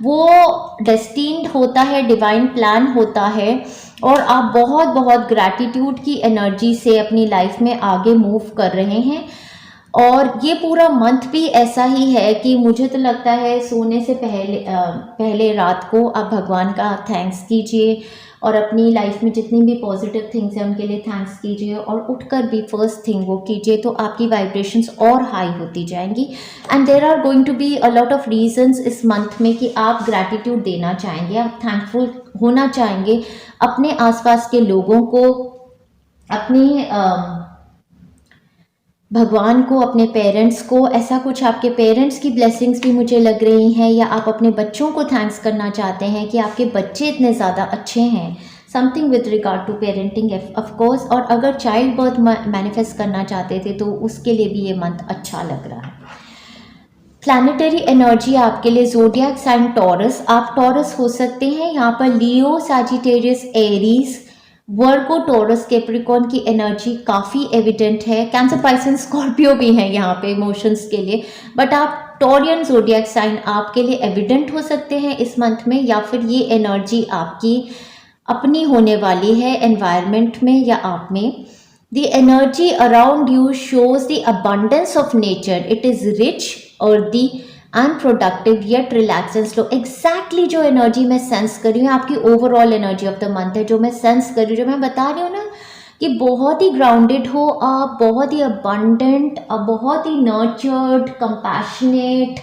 वो डेस्टिन्ड होता है, डिवाइन प्लान होता है, और आप बहुत बहुत ग्रैटिट्यूड की एनर्जी से अपनी लाइफ में आगे मूव कर रहे हैं। और ये पूरा मंथ भी ऐसा ही है कि मुझे तो लगता है सोने से पहले रात को आप भगवान का थैंक्स कीजिए और अपनी लाइफ में जितनी भी पॉजिटिव थिंग्स हैं उनके लिए थैंक्स कीजिए, और उठकर भी फर्स्ट थिंग वो कीजिए तो आपकी वाइब्रेशंस और हाई होती जाएंगी। And there are going to be a lot of reasons इस मंथ में कि आप ग्रैटिट्यूड देना चाहेंगे, आप थैंकफुल होना चाहेंगे अपने आसपास के लोगों को, अपने भगवान को, अपने पेरेंट्स को। ऐसा कुछ आपके पेरेंट्स की ब्लेसिंग्स भी मुझे लग रही हैं, या आप अपने बच्चों को थैंक्स करना चाहते हैं कि आपके बच्चे इतने ज़्यादा अच्छे हैं। Something with regard to parenting of course. और अगर चाइल्ड बर्थ मैनिफेस्ट करना चाहते थे तो उसके लिए भी ये मंथ अच्छा लग रहा है। प्लैनेटरी एनर्जी आपके लिए ज़ोडिएक साइन टॉरस। आप टॉरस हो सकते हैं यहाँ पर। लियो, सैजिटेरियस, एरीज, वर्गो, टॉरस, कैप्रिकॉर्न की एनर्जी काफ़ी एविडेंट है। कैंसर, पाइसन, स्कॉर्पियो भी हैं यहाँ पे इमोशंस के लिए। बट आप टॉरियन ज़ोडिएक साइन आपके लिए एविडेंट हो सकते हैं इस मंथ में, या फिर ये एनर्जी आपकी अपनी होने वाली है एनवायरनमेंट में या आप में। The energy around you shows the abundance of nature. It is rich, earthy and productive yet relaxed and slow. Exactly जो एनर्जी मैं सेंस कर रही हूँ आपकी overall energy of the month है, जो मैं सेंस कर रही हूँ, जो मैं बता रही हूँ ना कि बहुत ही ग्राउंडेड हो आप, बहुत ही अबंडेंट, बहुत ही नर्चर्ड, कंपैशनेट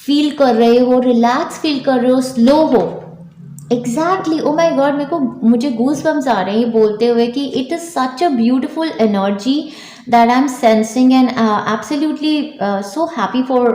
फील कर रहे हो, रिलैक्स फील कर रहे हो, स्लो हो। एग्जैक्टली, ओ माई गॉड, मुझे गूज बम्स आ रहे हैं बोलते हुए कि it is such a beautiful energy that I am sensing and absolutely so happy for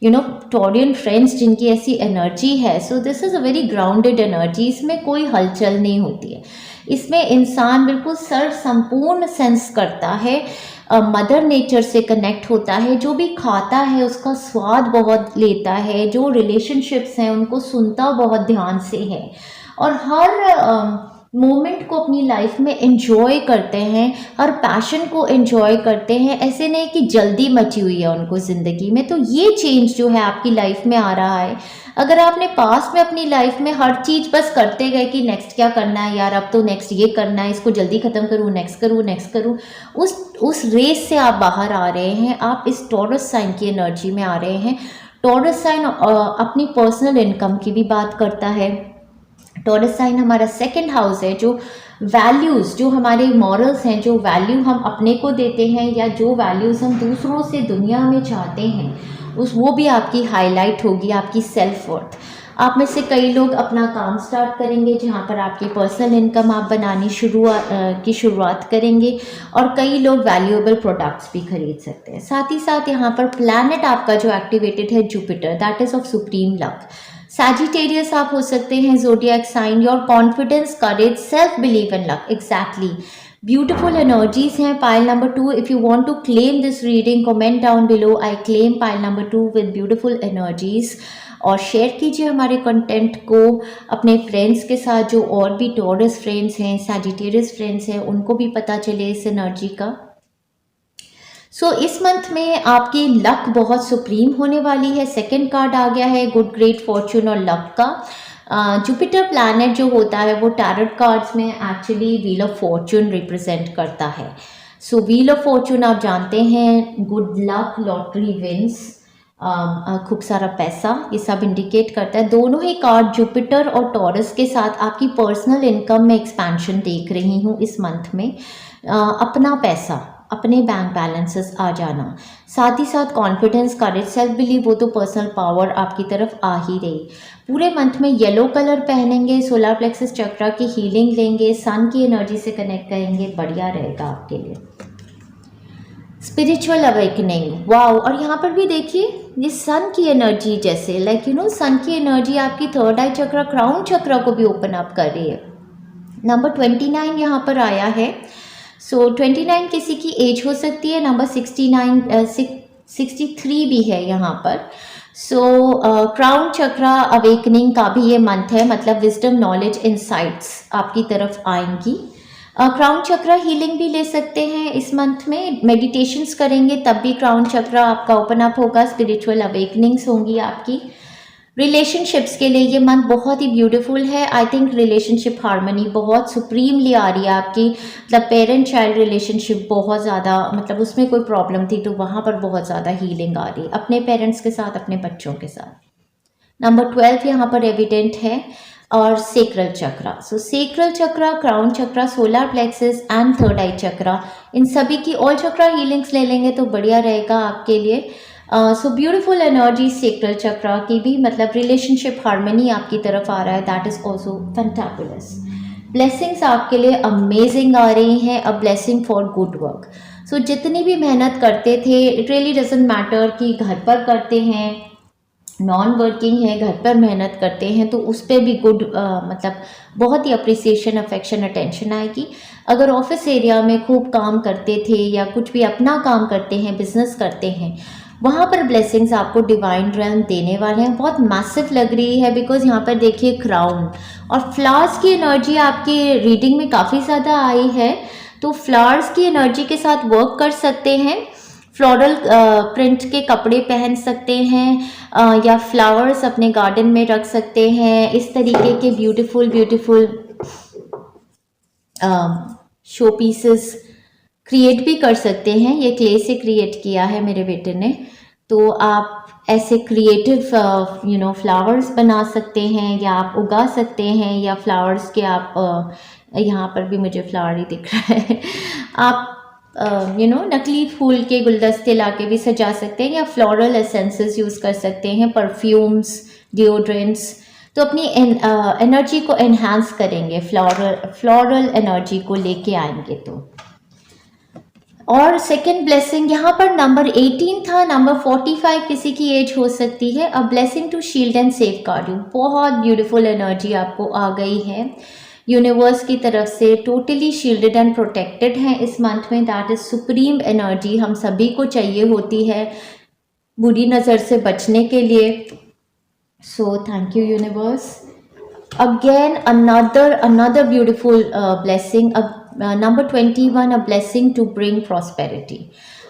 Taurean friends जिनकी ऐसी एनर्जी है, सो this is a very grounded energy. इसमें कोई हलचल नहीं होती है, इसमें इंसान बिल्कुल सर्व संपूर्ण सेंस करता है, मदर नेचर से कनेक्ट होता है, जो भी खाता है उसका स्वाद बहुत लेता है, जो रिलेशनशिप्स हैं उनको सुनता बहुत ध्यान से है, और हर मोमेंट को अपनी लाइफ में एंजॉय करते हैं, हर पैशन को एंजॉय करते हैं। ऐसे नहीं कि जल्दी मची हुई है उनको ज़िंदगी में। तो ये चेंज जो है आपकी लाइफ में आ रहा है। अगर आपने पास में अपनी लाइफ में हर चीज़ बस करते गए कि नेक्स्ट क्या करना है यार, अब तो नेक्स्ट ये करना है, इसको जल्दी ख़त्म करूँ, नेक्स्ट करूँ, नेक्स्ट करूँ, उस रेस से आप बाहर आ रहे हैं। आप इस टॉरस साइन की एनर्जी में आ रहे हैं। टॉरस साइन अपनी पर्सनल इनकम की भी बात करता है। टॉरस साइन हमारा सेकंड हाउस है, जो वैल्यूज़, जो हमारे मॉरल्स हैं, जो वैल्यू हम अपने को देते हैं या जो वैल्यूज़ हम दूसरों से दुनिया में चाहते हैं, वो भी आपकी हाईलाइट होगी, आपकी सेल्फ वर्थ। आप में से कई लोग अपना काम स्टार्ट करेंगे जहाँ पर आपकी पर्सनल इनकम आप बनानी शुरुआत करेंगे, और कई लोग वैल्यूएबल प्रोडक्ट्स भी खरीद सकते हैं। साथ ही साथ यहाँ पर प्लैनेट आपका जो एक्टिवेटेड है Jupiter, that is of supreme luck. Sagittarius आप हो सकते हैं, zodiac sign, your confidence, courage, self belief in luck. Exactly, beautiful energies हैं। Pile number 2, if you want to claim this reading, comment down below, I claim pile number 2 with beautiful energies. और share कीजिए हमारे content को अपने friends के साथ, जो और भी टॉरस फ्रेंड्स हैं, सैजिटेरियस फ्रेंड्स हैं, उनको भी पता चले इस एनर्जी का। सो इस मंथ में आपकी लक बहुत सुप्रीम होने वाली है। सेकंड कार्ड आ गया है गुड, ग्रेट फॉर्चून और लक का। जुपिटर प्लैनेट जो होता है वो टैरोट कार्ड्स में actually wheel of Fortune represent करता है। सो व्हील ऑफ फॉर्चून आप जानते हैं, गुड लक, लॉटरी विंस, खूब सारा पैसा, ये सब इंडिकेट करता है। दोनों ही कार्ड जुपिटर और टॉरस के साथ आपकी पर्सनल इनकम में एक्सपेंशन देख रही हूँ इस मंथ में। अपना पैसा, अपने बैंक बैलेंसेस आ जाना, साथ ही साथ कॉन्फिडेंस, करेज, सेल्फ बिलीव, वो तो पर्सनल पावर आपकी तरफ आ ही रही। पूरे मंथ में येलो कलर पहनेंगे, सोलर प्लेक्सस चक्रा की हीलिंग लेंगे, सन की एनर्जी से कनेक्ट करेंगे, बढ़िया रहेगा आपके लिए। Spiritual awakening, wow. और यहाँ पर भी देखिए ये सन की एनर्जी, जैसे सन की एनर्जी आपकी थर्ड आई चक्रा, क्राउन चक्रा को भी ओपन अप कर रही है। नंबर 29 यहाँ पर आया है। सो 29 किसी की एज हो सकती है। नंबर 63 भी है यहाँ पर। सो क्राउन चक्रा अवेकनिंग का भी ये मंथ है, मतलब विजडम, नॉलेज, इंसाइट्स आपकी तरफ आएंगी। क्राउन चक्रा हीलिंग भी ले सकते हैं इस मंथ में, मेडिटेशंस करेंगे तब भी क्राउन चक्रा आपका ओपन अप होगा, स्पिरिचुअल अवेकनिंग्स होंगी आपकी। रिलेशनशिप्स के लिए ये मंथ बहुत ही ब्यूटीफुल है। आई थिंक रिलेशनशिप हार्मनी बहुत सुप्रीमली आ रही है आपकी, मतलब पेरेंट चाइल्ड रिलेशनशिप बहुत ज़्यादा, मतलब उसमें कोई प्रॉब्लम थी तो वहाँ पर बहुत ज़्यादा हीलिंग आ रही है, अपने पेरेंट्स के साथ, अपने बच्चों के साथ। नंबर 12 यहाँ पर एविडेंट है। और sacral chakra, so sacral chakra, crown chakra, solar plexus and third eye chakra, इन सभी की ऑल चक्रा हीलिंग्स ले लेंगे तो बढ़िया रहेगा आपके लिए। सो ब्यूटिफुल एनर्जी सेक्रल चक्रा की भी, मतलब रिलेशनशिप हार्मनी आपकी तरफ आ रहा है, that is also fantabulous. Blessings आपके लिए अमेजिंग आ रही हैं, a blessing for good work. So जितनी भी मेहनत करते थे, इट रियली डजंट मैटर कि घर पर करते हैं, नॉन वर्किंग है, घर पर मेहनत करते हैं, तो उस पर भी गुड मतलब बहुत ही अप्रिसिएशन, अफेक्शन, अटेंशन आएगी। अगर ऑफिस एरिया में खूब काम करते थे या कुछ भी अपना काम करते हैं, बिजनेस करते हैं, वहाँ पर ब्लेसिंग्स आपको डिवाइन रेल्म देने वाले हैं। बहुत मैसिव लग रही है, बिकॉज यहाँ पर देखिए क्राउन और फ्लावर्स की एनर्जी आपकी रीडिंग में काफ़ी ज़्यादा आई है, तो फ्लावर्स की एनर्जी के साथ वर्क कर सकते हैं। फ्लोरल प्रिंट के कपड़े पहन सकते हैं या फ्लावर्स अपने गार्डन में रख सकते हैं। इस तरीके के beautiful beautiful show pieces create भी कर सकते हैं। ये क्ले से क्रिएट किया है मेरे बेटे ने, तो आप ऐसे क्रिएटिव फ्लावर्स बना सकते हैं या आप उगा सकते हैं, या फ्लावर्स के आप यहाँ पर भी मुझे फ्लावर ही दिख रहा है आप नकली फूल के गुलदस्ते लाके भी सजा सकते हैं, या फ्लोरल एसेंसेस यूज़ कर सकते हैं, परफ्यूम्स, डिओड्रेंट्स, तो अपनी एनर्जी को एनहांस करेंगे, फ्लोरल एनर्जी को लेके आएंगे। तो और सेकंड ब्लेसिंग यहाँ पर नंबर 18 था, नंबर 45 किसी की एज हो सकती है। A blessing to shield and safeguard you, बहुत ब्यूटीफुल एनर्जी आपको आ गई है यूनिवर्स की तरफ से। टोटली शील्डेड एंड प्रोटेक्टेड हैं इस मंथ में। दैट इज सुप्रीम एनर्जी, हम सभी को चाहिए होती है बुरी नज़र से बचने के लिए। सो thank you universe. Again, another beautiful blessing. Number 21, a blessing to bring prosperity.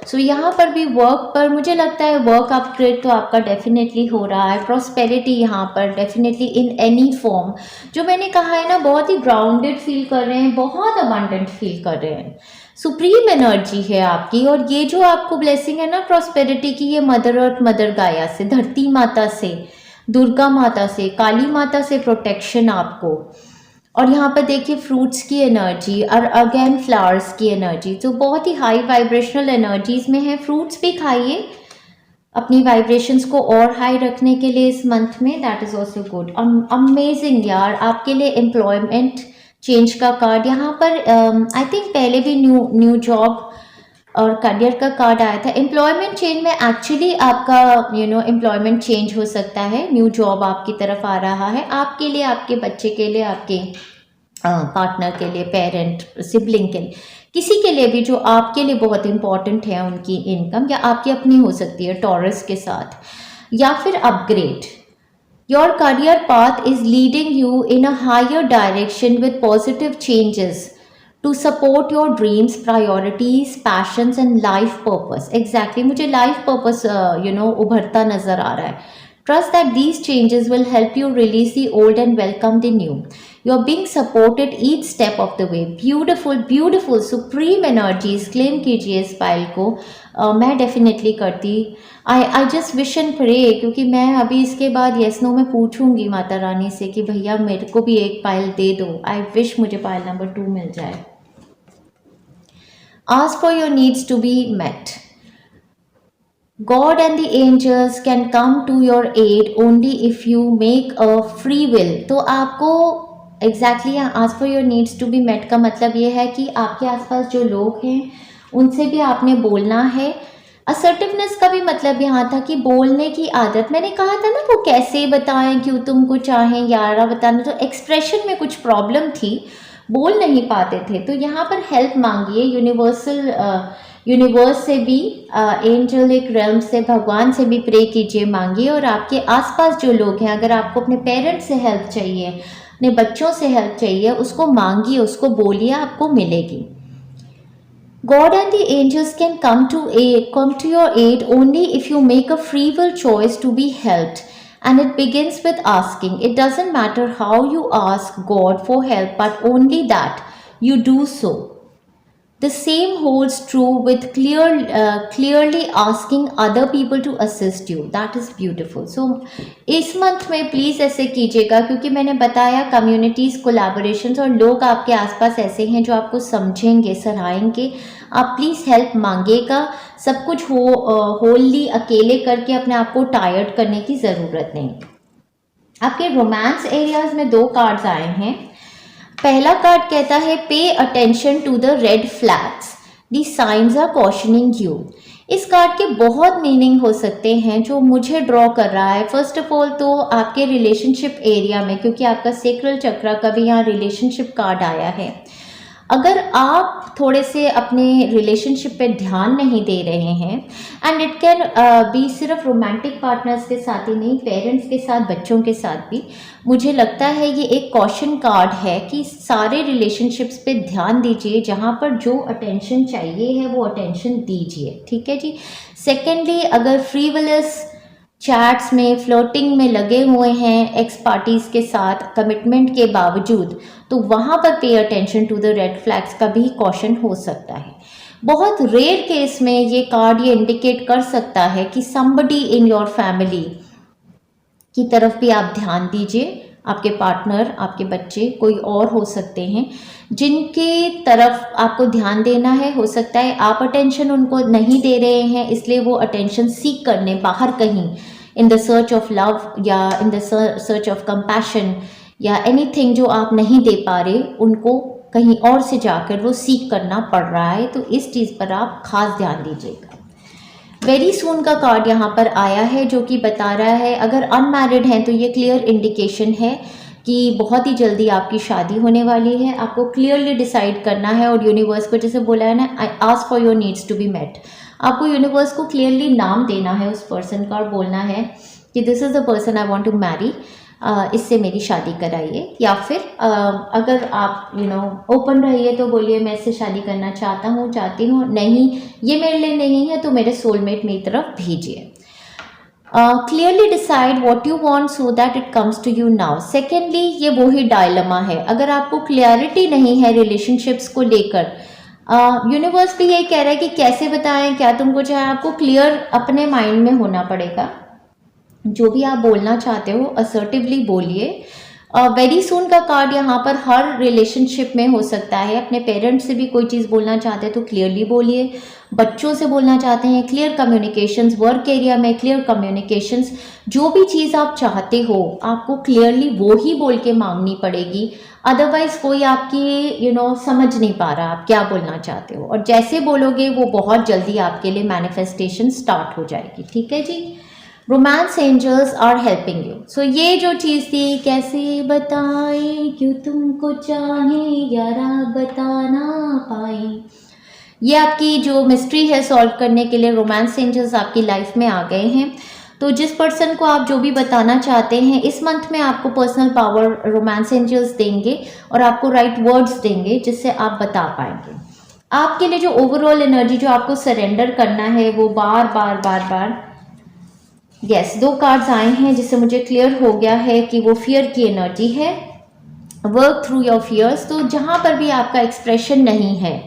So यहाँ पर भी वर्क पर मुझे लगता है वर्क अपग्रेड तो आपका डेफिनेटली हो रहा है। प्रॉस्पेरिटी यहाँ पर डेफिनेटली इन एनी फॉर्म, जो मैंने कहा है ना, बहुत ही ग्राउंडेड फील कर रहे हैं, बहुत अबंडेंट फील कर रहे हैं। सुप्रीम एनर्जी है आपकी। और ये जो आपको ब्लेसिंग है ना प्रॉस्पेरिटी की, ये मदर अर्थ, मदर गाया से, धरती माता से, दुर्गा माता से, काली माता से प्रोटेक्शन आपको। और यहाँ पर देखिए फ्रूट्स की एनर्जी और अगेन फ्लावर्स की एनर्जी, जो बहुत ही हाई वाइब्रेशनल एनर्जीज में है। फ्रूट्स भी खाइए अपनी वाइब्रेशंस को और हाई रखने के लिए इस मंथ में। That is also good. Amazing यार, आपके लिए एम्प्लॉयमेंट चेंज का कार्ड यहाँ पर। आई थिंक पहले भी न्यू जॉब और करियर का कार्ड आया था। एम्प्लॉयमेंट चेंज में एक्चुअली आपका एम्प्लॉयमेंट चेंज हो सकता है। न्यू जॉब आपकी तरफ आ रहा है, आपके लिए, आपके बच्चे के लिए, आपके पार्टनर के लिए, पेरेंट, सिबलिंग के लिए, किसी के लिए भी जो आपके लिए बहुत इंपॉर्टेंट है उनकी इनकम, या आपकी अपनी हो सकती है टॉरस के साथ, या फिर upgrade. Your career path is leading you in a higher direction with positive changes to support your dreams, priorities, passions and life purpose. Exactly, मुझे life purpose उभरता नजर आ रहा है। Trust that these changes will help you release the old and welcome the new. You are being supported each step of the way. Beautiful, beautiful, supreme energies. Claim कीजिए इस file को। मैं definitely करती। I just wish and pray, क्योंकि मैं अभी इसके बाद येस नो में पूछूंगी माता रानी से कि भैया मेरे को भी एक फाइल दे दो। आई विश मुझे फाइल नंबर 2 मिल जाए। Ask for your needs to be met. God and the angels can come to your aid only if you make a free will. तो आपको exactly ask for your needs to be met का मतलब ये है कि आपके आसपास जो लोग हैं उनसे भी आपने बोलना है। असर्टिवनेस का भी मतलब यहाँ था कि बोलने की आदत। मैंने कहा था ना वो कैसे बताएं, क्यों तुमको चाहें यारा बताना, तो एक्सप्रेशन में कुछ प्रॉब्लम थी, बोल नहीं पाते थे। तो यहाँ पर हेल्प मांगिए यूनिवर्स से भी, एंजेलिक रेल्म से, भगवान से भी प्रे कीजिए, मांगिए। और आपके आसपास जो लोग हैं, अगर आपको अपने पेरेंट्स से हेल्प चाहिए, अपने बच्चों से हेल्प चाहिए, उसको मांगिए, उसको बोलिए, आपको मिलेगी। God and the angels can come to your aid only if you make a free will choice to be helped. And it begins with asking. It doesn't matter how you ask God for help, but only that you do so. The same holds true with clearly asking other people to assist you. That is beautiful. So, इस month में please ऐसे कीजिएगा, क्योंकि मैंने बताया communities, collaborations और लोग आपके आसपास ऐसे हैं जो आपको समझेंगे, सराहेंगे। आप प्लीज़ हेल्प मांगिएगा। सब कुछ होली अकेले करके अपने आप को टायर्ड करने की ज़रूरत नहीं। आपके रोमांस एरियाज़ में 2 कार्ड्स आए हैं। पहला कार्ड कहता है pay attention to the red flags, the signs are cautioning you. इस कार्ड के बहुत मीनिंग हो सकते हैं जो मुझे ड्रॉ कर रहा है। फर्स्ट ऑफ ऑल तो आपके रिलेशनशिप एरिया में, क्योंकि आपका सेक्रल चक्र का भी यहाँ रिलेशनशिप कार्ड आया है। अगर आप थोड़े से अपने रिलेशनशिप पे ध्यान नहीं दे रहे हैं, एंड इट कैन बी सिर्फ रोमांटिक पार्टनर्स के साथ ही नहीं, पेरेंट्स के साथ, बच्चों के साथ भी, मुझे लगता है ये एक कॉशन कार्ड है कि सारे रिलेशनशिप्स पे ध्यान दीजिए। जहाँ पर जो अटेंशन चाहिए है वो अटेंशन दीजिए, ठीक है जी। सेकेंडली, अगर फ्री विलर्स चैट्स में, फ्लर्टिंग में लगे हुए हैं एक्स पार्टीज़ के साथ कमिटमेंट के बावजूद, तो वहाँ पर pay attention to the red flags का भी कॉशन हो सकता है। बहुत रेयर केस में ये कार्ड ये इंडिकेट कर सकता है कि समबडी इन योर फैमिली की तरफ भी आप ध्यान दीजिए। आपके पार्टनर, आपके बच्चे, कोई और हो सकते हैं जिनके तरफ आपको ध्यान देना है। हो सकता है आप अटेंशन उनको नहीं दे रहे हैं, इसलिए वो अटेंशन सीख करने बाहर कहीं in the search of love या in the search of compassion या एनीथिंग जो आप नहीं दे पा रहे, उनको कहीं और से जाकर वो सीख करना पड़ रहा है, तो इस चीज़ पर आप खास ध्यान दीजिएगा। वेरी सून का कार्ड यहाँ पर आया है जो कि बता रहा है अगर अनमैरिड हैं तो ये क्लियर इंडिकेशन है कि बहुत ही जल्दी आपकी शादी होने वाली है। आपको क्लियरली डिसाइड करना है और यूनिवर्स को जैसे बोला है ना, I ask for your needs to be met, आपको यूनिवर्स को क्लियरली नाम देना है उस पर्सन का और बोलना है कि this is the person I want to marry, इससे मेरी शादी कराइए। या फिर अगर आप ओपन रहिए तो बोलिए मैं इससे शादी करना चाहता हूँ, चाहती हूँ, नहीं ये मेरे लिए नहीं है तो मेरे सोलमेट मेरी तरफ भेजिए। Clearly decide what you want so that it comes to you now. Secondly, ये वही डायलमा है, अगर आपको क्लियरिटी नहीं है रिलेशनशिप्स को लेकर, यूनिवर्स भी यही कह रहा है कि कैसे बताएं क्या तुमको चाहे, आपको क्लियर अपने माइंड में होना पड़ेगा। जो भी आप बोलना चाहते हो असर्टिवली बोलिए। वेरी सून का कार्ड यहाँ पर हर रिलेशनशिप में हो सकता है। अपने पेरेंट्स से भी कोई चीज़ बोलना चाहते हैं तो क्लियरली बोलिए, बच्चों से बोलना चाहते हैं क्लियर कम्युनिकेशंस, वर्क एरिया में क्लियर कम्युनिकेशंस, जो भी चीज़ आप चाहते हो आपको क्लियरली वो ही बोल के मांगनी पड़ेगी, अदरवाइज कोई आपकी समझ नहीं पा रहा आप क्या बोलना चाहते हो, और जैसे बोलोगे वो बहुत जल्दी आपके लिए मैनिफेस्टेशन स्टार्ट हो जाएगी। ठीक है जी। Romance angels are helping you. So ये जो चीज़ थी, कैसे बताएं क्यों तुमको चाहे यारा बता ना पाए, ये आपकी जो मिस्ट्री है सॉल्व करने के लिए रोमांस एंजल्स आपकी लाइफ में आ गए हैं। तो जिस पर्सन को आप जो भी बताना चाहते हैं इस मंथ में आपको पर्सनल पावर रोमांस एंजल्स देंगे और आपको राइट वर्ड्स देंगे जिससे आप बता पाएंगे। आपके लिए जो ओवरऑल एनर्जी जो आपको सरेंडर करना है वो बार बार बार बार यस 2 कार्ड्स आए हैं जिससे मुझे क्लियर हो गया है कि वो फियर की एनर्जी है। Work through your fears. तो जहाँ पर भी आपका एक्सप्रेशन नहीं है,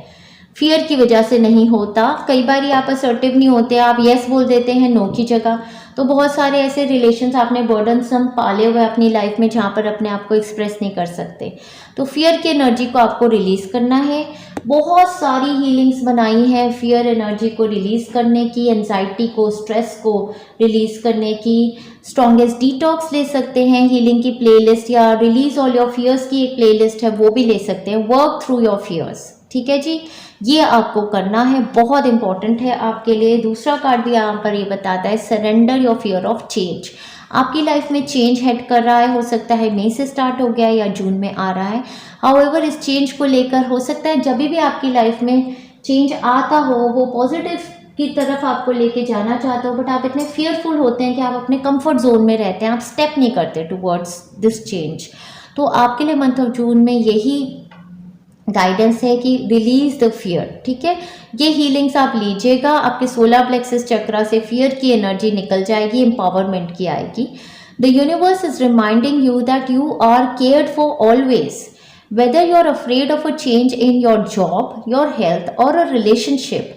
फियर की वजह से नहीं होता, कई बार आप असर्टिव नहीं होते, आप यस बोल देते हैं नो की जगह, तो बहुत सारे ऐसे रिलेशंस आपने बर्डनसम पाले हुए अपनी लाइफ में जहाँ पर अपने आप को एक्सप्रेस नहीं कर सकते। तो फियर की एनर्जी को आपको रिलीज़ करना है। बहुत सारी हीलिंग्स बनाई हैं फियर एनर्जी को रिलीज़ करने की, एंजाइटी को, स्ट्रेस को रिलीज़ करने की। स्ट्रॉन्गेस्ट डिटॉक्स ले सकते हैं, हीलिंग की प्लेलिस्ट, या रिलीज ऑल योर फियर्स की एक प्लेलिस्ट है वो भी ले सकते हैं। Work through your fears. ठीक है जी, ये आपको करना है, बहुत इंपॉर्टेंट है आपके लिए। दूसरा कार्ड भी यहाँ पर ये बताता है surrender your fear of change. आपकी लाइफ में चेंज हेड कर रहा है, हो सकता है मई से स्टार्ट हो गया या जून में आ रहा है। हाउएवर इस चेंज को लेकर हो सकता है जब भी आपकी लाइफ में चेंज आता हो वो पॉजिटिव की तरफ आपको लेके जाना चाहते हो, बट आप इतने फियरफुल होते हैं कि आप अपने कंफर्ट जोन में रहते हैं, आप स्टेप नहीं करते टुवर्ड्स दिस चेंज। तो आपके लिए मंथ ऑफ जून में यही गाइडेंस है कि रिलीज द फियर। ठीक है, ये हीलिंग्स आप लीजिएगा, आपके सोलर प्लेक्सस चक्रा से फियर की एनर्जी निकल जाएगी, एम्पावरमेंट की आएगी। The universe is reminding you that you are cared for always, whether you're afraid of a change in your job, your health or a relationship,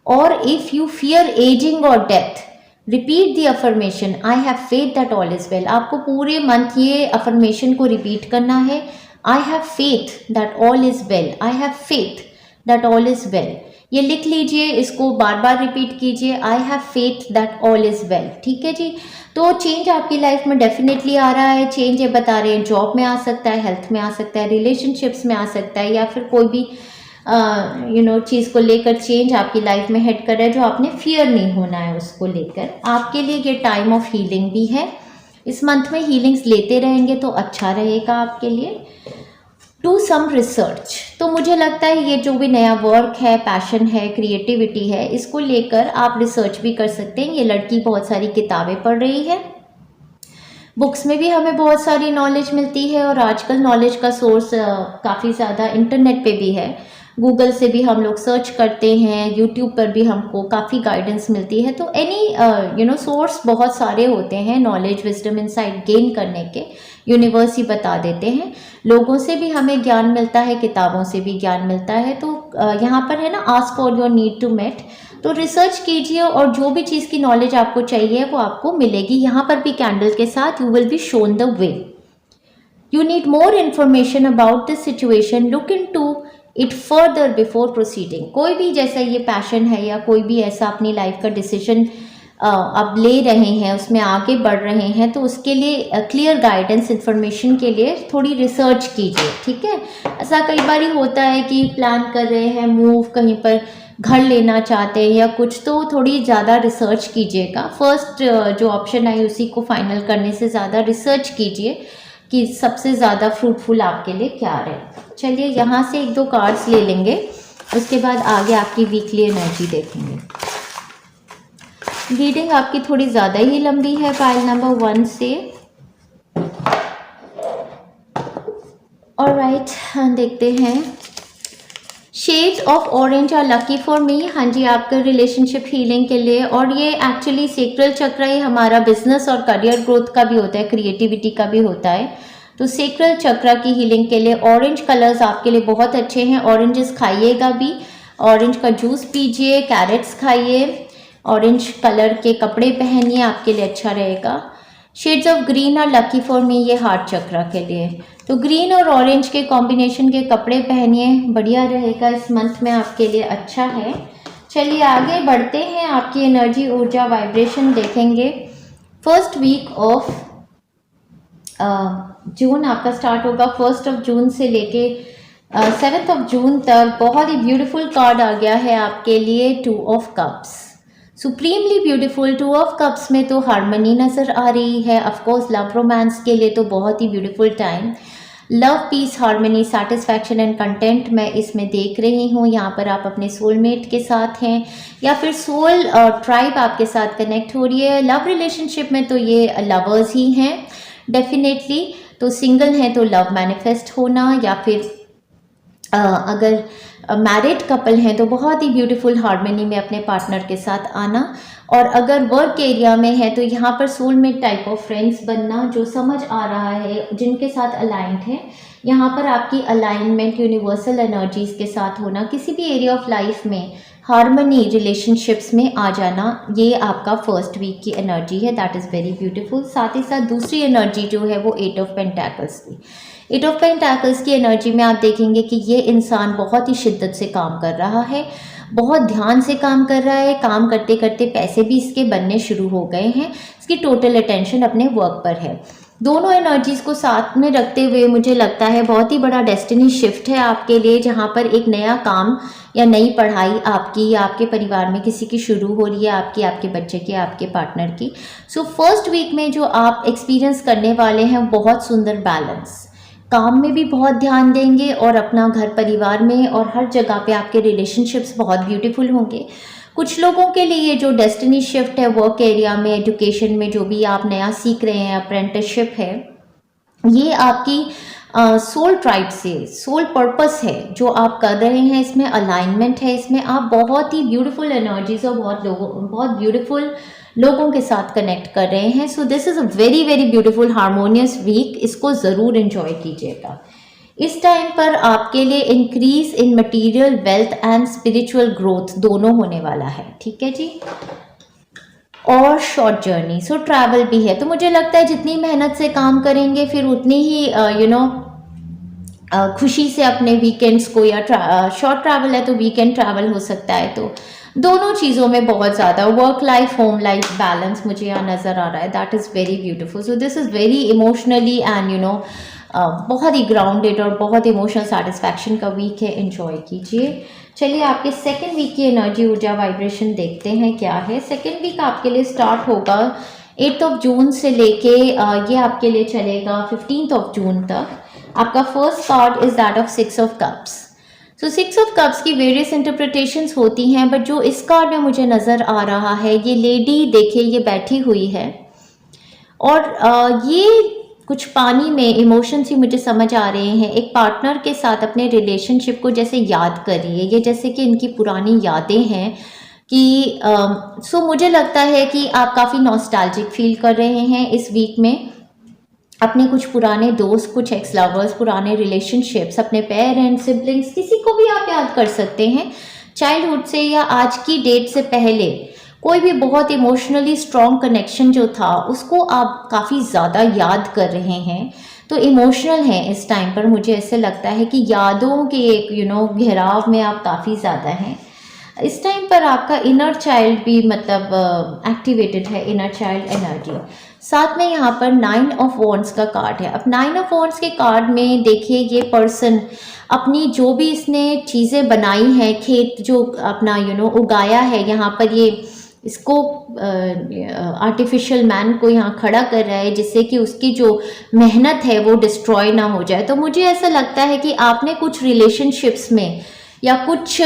or if you fear aging or death, repeat the affirmation I have faith that all is well। आपको पूरे month ये affirmation को repeat करना है, I have faith that all is well, I have faith that all is well। ये लिख लीजिए, इसको बार बार रिपीट कीजिए, I have faith that all is well। ठीक है जी। तो चेंज आपकी लाइफ में डेफिनेटली आ रहा है। चेंज ये बता रहे हैं जॉब में आ सकता है, हेल्थ में आ सकता है, रिलेशनशिप्स में आ सकता है, या फिर कोई भी चीज़ को लेकर चेंज आपकी लाइफ में हेड कर रहा है जो आपने फियर नहीं होना है उसको लेकर। आपके लिए ये टाइम ऑफ हीलिंग भी है। इस मंथ में हीलिंग्स लेते रहेंगे तो अच्छा रहेगा आपके लिए। Do some research. तो मुझे लगता है ये जो भी नया वर्क है, पैशन है, क्रिएटिविटी है, इसको लेकर आप रिसर्च भी कर सकते हैं। ये लड़की बहुत सारी किताबें पढ़ रही है, बुक्स में भी हमें बहुत सारी नॉलेज मिलती है, और आजकल नॉलेज का सोर्स काफ़ी ज़्यादा इंटरनेट पे भी है। गूगल से भी हम लोग सर्च करते हैं, यूट्यूब पर भी हमको काफ़ी गाइडेंस मिलती है। तो एनी सोर्स बहुत सारे होते हैं नॉलेज, विजडम, इनसाइट गेन करने के, यूनिवर्स ही बता देते हैं। लोगों से भी हमें ज्ञान मिलता है, किताबों से भी ज्ञान मिलता है। तो यहाँ पर है ना, ask for your need to met. तो रिसर्च कीजिए और जो भी चीज़ की नॉलेज आपको चाहिए वो आपको मिलेगी। यहाँ पर भी कैंडल के साथ you will be shown the way. You need more information about this situation, look into it further before proceeding. कोई भी जैसा ये पैशन है या कोई भी ऐसा अपनी लाइफ का डिसीजन अब ले रहे हैं, उसमें आगे बढ़ रहे हैं, तो उसके लिए क्लियर गाइडेंस इन्फॉर्मेशन के लिए थोड़ी रिसर्च कीजिए, ठीक है। ऐसा कई बार होता है कि प्लान कर रहे हैं मूव, कहीं पर घर लेना चाहते हैं या कुछ, तो थोड़ी ज़्यादा रिसर्च कीजिएगा। फर्स्ट जो ऑप्शन आई उसी को फाइनल करने से ज़्यादा रिसर्च कीजिए कि सबसे ज़्यादा फ्रूटफुल आपके लिए क्या रहे। चलिए यहाँ से एक दो कार्ड्स ले लेंगे, उसके बाद आगे आपकी वीकली एनर्जी देखेंगे। रीडिंग आपकी थोड़ी ज़्यादा ही लंबी है पाइल नंबर 1 से। ऑलराइट, देखते हैं। Shades of orange are lucky for me. हाँ जी, आपके रिलेशनशिप हीलिंग के लिए। और ये एक्चुअली सेक्रल चक्र ही हमारा बिजनेस और करियर ग्रोथ का भी होता है, क्रिएटिविटी का भी होता है। तो सेक्रल चक्र की हीलिंग के लिए ऑरेंज कलर्स आपके लिए बहुत अच्छे हैं। ऑरेंजेस खाइएगा भी, ऑरेंज का जूस पीजिए, कैरेट्स खाइए, ऑरेंज कलर के कपड़े पहनिए, आपके लिए अच्छा रहेगा। Shades of green are lucky for me, ये हार्ट चक्र के लिए। तो ग्रीन और ऑरेंज के कॉम्बिनेशन के कपड़े पहनिए, बढ़िया रहेगा, इस मंथ में आपके लिए अच्छा है। चलिए आगे बढ़ते हैं, आपकी एनर्जी, ऊर्जा, वाइब्रेशन देखेंगे। फर्स्ट वीक ऑफ जून आपका स्टार्ट होगा 1 जून से लेके 7 जून तक। बहुत ही ब्यूटीफुल कार्ड आ गया है आपके लिए, 2 of cups, supremely beautiful. 2 of cups में तो हार्मनी नज़र आ रही है, ऑफकोर्स लव रोमांस के लिए तो बहुत ही beautiful time. Love, peace, harmony, satisfaction and content मैं इसमें देख रही हूँ। यहाँ पर आप अपने सोलमेट के साथ हैं या फिर सोल ट्राइब आपके साथ कनेक्ट हो रही है। लव रिलेशनशिप में तो ये लवर्स ही हैं डेफिनेटली। तो सिंगल हैं तो लव मैनिफेस्ट होना, या फिर अगर मैरिड कपल हैं तो बहुत ही ब्यूटीफुल हार्मनी में अपने पार्टनर के साथ आना। और अगर वर्क एरिया में है तो यहाँ पर सोलमेट टाइप ऑफ फ्रेंड्स बनना, जो समझ आ रहा है, जिनके साथ अलाइंड है। यहाँ पर आपकी अलाइनमेंट यूनिवर्सल एनर्जीज के साथ होना, किसी भी एरिया ऑफ लाइफ में हार्मनी रिलेशनशिप्स में आ जाना, ये आपका फर्स्ट वीक की एनर्जी है। That is very beautiful. साथ ही साथ दूसरी एनर्जी जो है वो 8 ऑफ पेंटाकल्स की। 8 ऑफ पेंटाकल्स की एनर्जी में आप देखेंगे कि ये इंसान बहुत ही शिद्दत से काम कर रहा है, बहुत ध्यान से काम कर रहा है। काम करते करते पैसे भी इसके बनने शुरू हो गए हैं, इसकी टोटल अटेंशन अपने वर्क पर है। दोनों एनर्जीज़ को साथ में रखते हुए मुझे लगता है बहुत ही बड़ा डेस्टिनी शिफ्ट है आपके लिए, जहाँ पर एक नया काम या नई पढ़ाई आपकी या आपके परिवार में किसी की शुरू हो रही है, आपकी, आपके बच्चे की, आपके पार्टनर की। सो फर्स्ट वीक में जो आप एक्सपीरियंस करने वाले हैं बहुत सुंदर बैलेंस, काम में भी बहुत ध्यान देंगे और अपना घर परिवार में और हर जगह पे आपके रिलेशनशिप्स बहुत ब्यूटीफुल होंगे। कुछ लोगों के लिए जो डेस्टिनी शिफ्ट है वर्क एरिया में, एजुकेशन में, जो भी आप नया सीख रहे हैं, अप्रेंटिसशिप है, ये आपकी सोल ट्राइब से, सोल पर्पस है जो आप कर रहे हैं, इसमें अलाइनमेंट है, इसमें आप बहुत ही ब्यूटीफुल एनर्जीज और बहुत ब्यूटीफुल लोगों के साथ कनेक्ट कर रहे हैं। So this is a very very beautiful harmonious week, इसको ज़रूर एंजॉय कीजिएगा। इस टाइम पर आपके लिए increase in material wealth and spiritual growth दोनों होने वाला है, ठीक है जी। और शॉर्ट जर्नी, सो ट्रैवल भी है। तो मुझे लगता है जितनी मेहनत से काम करेंगे फिर उतनी ही खुशी से अपने वीकेंड्स को, या शॉर्ट ट्रैवल है तो वीकेंड ट्रैवल हो सकता है, तो दोनों चीज़ों में बहुत ज़्यादा work life home life balance मुझे यहाँ नज़र आ रहा है। That is very beautiful. So this is very emotionally and बहुत ही ग्राउंडेड और बहुत इमोशनल सेटिस्फैक्शन का वीक है, एंजॉय कीजिए। चलिए आपके सेकेंड वीक की एनर्जी, ऊर्जा, वाइब्रेशन देखते हैं क्या है। सेकेंड वीक आपके लिए स्टार्ट होगा 8 जून से लेके ये आपके लिए चलेगा 15 जून तक। आपका first card is that of 6 of cups. So 6 of cups की वेरियस इंटरप्रिटेशंस होती हैं, बट जो इस कार्ड में मुझे नज़र आ रहा है, ये लेडी देखिए ये बैठी हुई है और ये कुछ पानी में इमोशंस ही मुझे समझ आ रहे हैं। एक पार्टनर के साथ अपने रिलेशनशिप को जैसे याद करिए, ये जैसे कि इनकी पुरानी यादें हैं कि सो मुझे लगता है कि आप काफ़ी नॉस्टैल्जिक फील कर रहे हैं इस वीक में। अपने कुछ पुराने दोस्त, कुछ एक्स लवर्स, पुराने रिलेशनशिप्स, अपने पेरेंट्स, सिबलिंग्स, किसी को भी आप याद कर सकते हैं चाइल्डहुड से या आज की डेट से पहले। कोई भी बहुत इमोशनली स्ट्रॉन्ग कनेक्शन जो था उसको आप काफ़ी ज़्यादा याद कर रहे हैं, तो इमोशनल हैं इस टाइम पर। मुझे ऐसे लगता है कि यादों के एक घेराव में आप काफ़ी ज़्यादा हैं। इस टाइम पर आपका इनर चाइल्ड भी मतलब एक्टिवेटेड है, इनर चाइल्ड एनर्जी। साथ में यहाँ पर 9 ऑफ वॉन्ड्स का कार्ड है। अब 9 ऑफ वॉन्ड्स के कार्ड में देखिए ये पर्सन अपनी जो भी इसने चीज़ें बनाई हैं, खेत जो अपना उगाया है, यहाँ पर ये इसको आर्टिफिशियल मैन को यहाँ खड़ा कर रहा है जिससे कि उसकी जो मेहनत है वो डिस्ट्रॉय ना हो जाए। तो मुझे ऐसा लगता है कि आपने कुछ रिलेशनशिप्स में या कुछ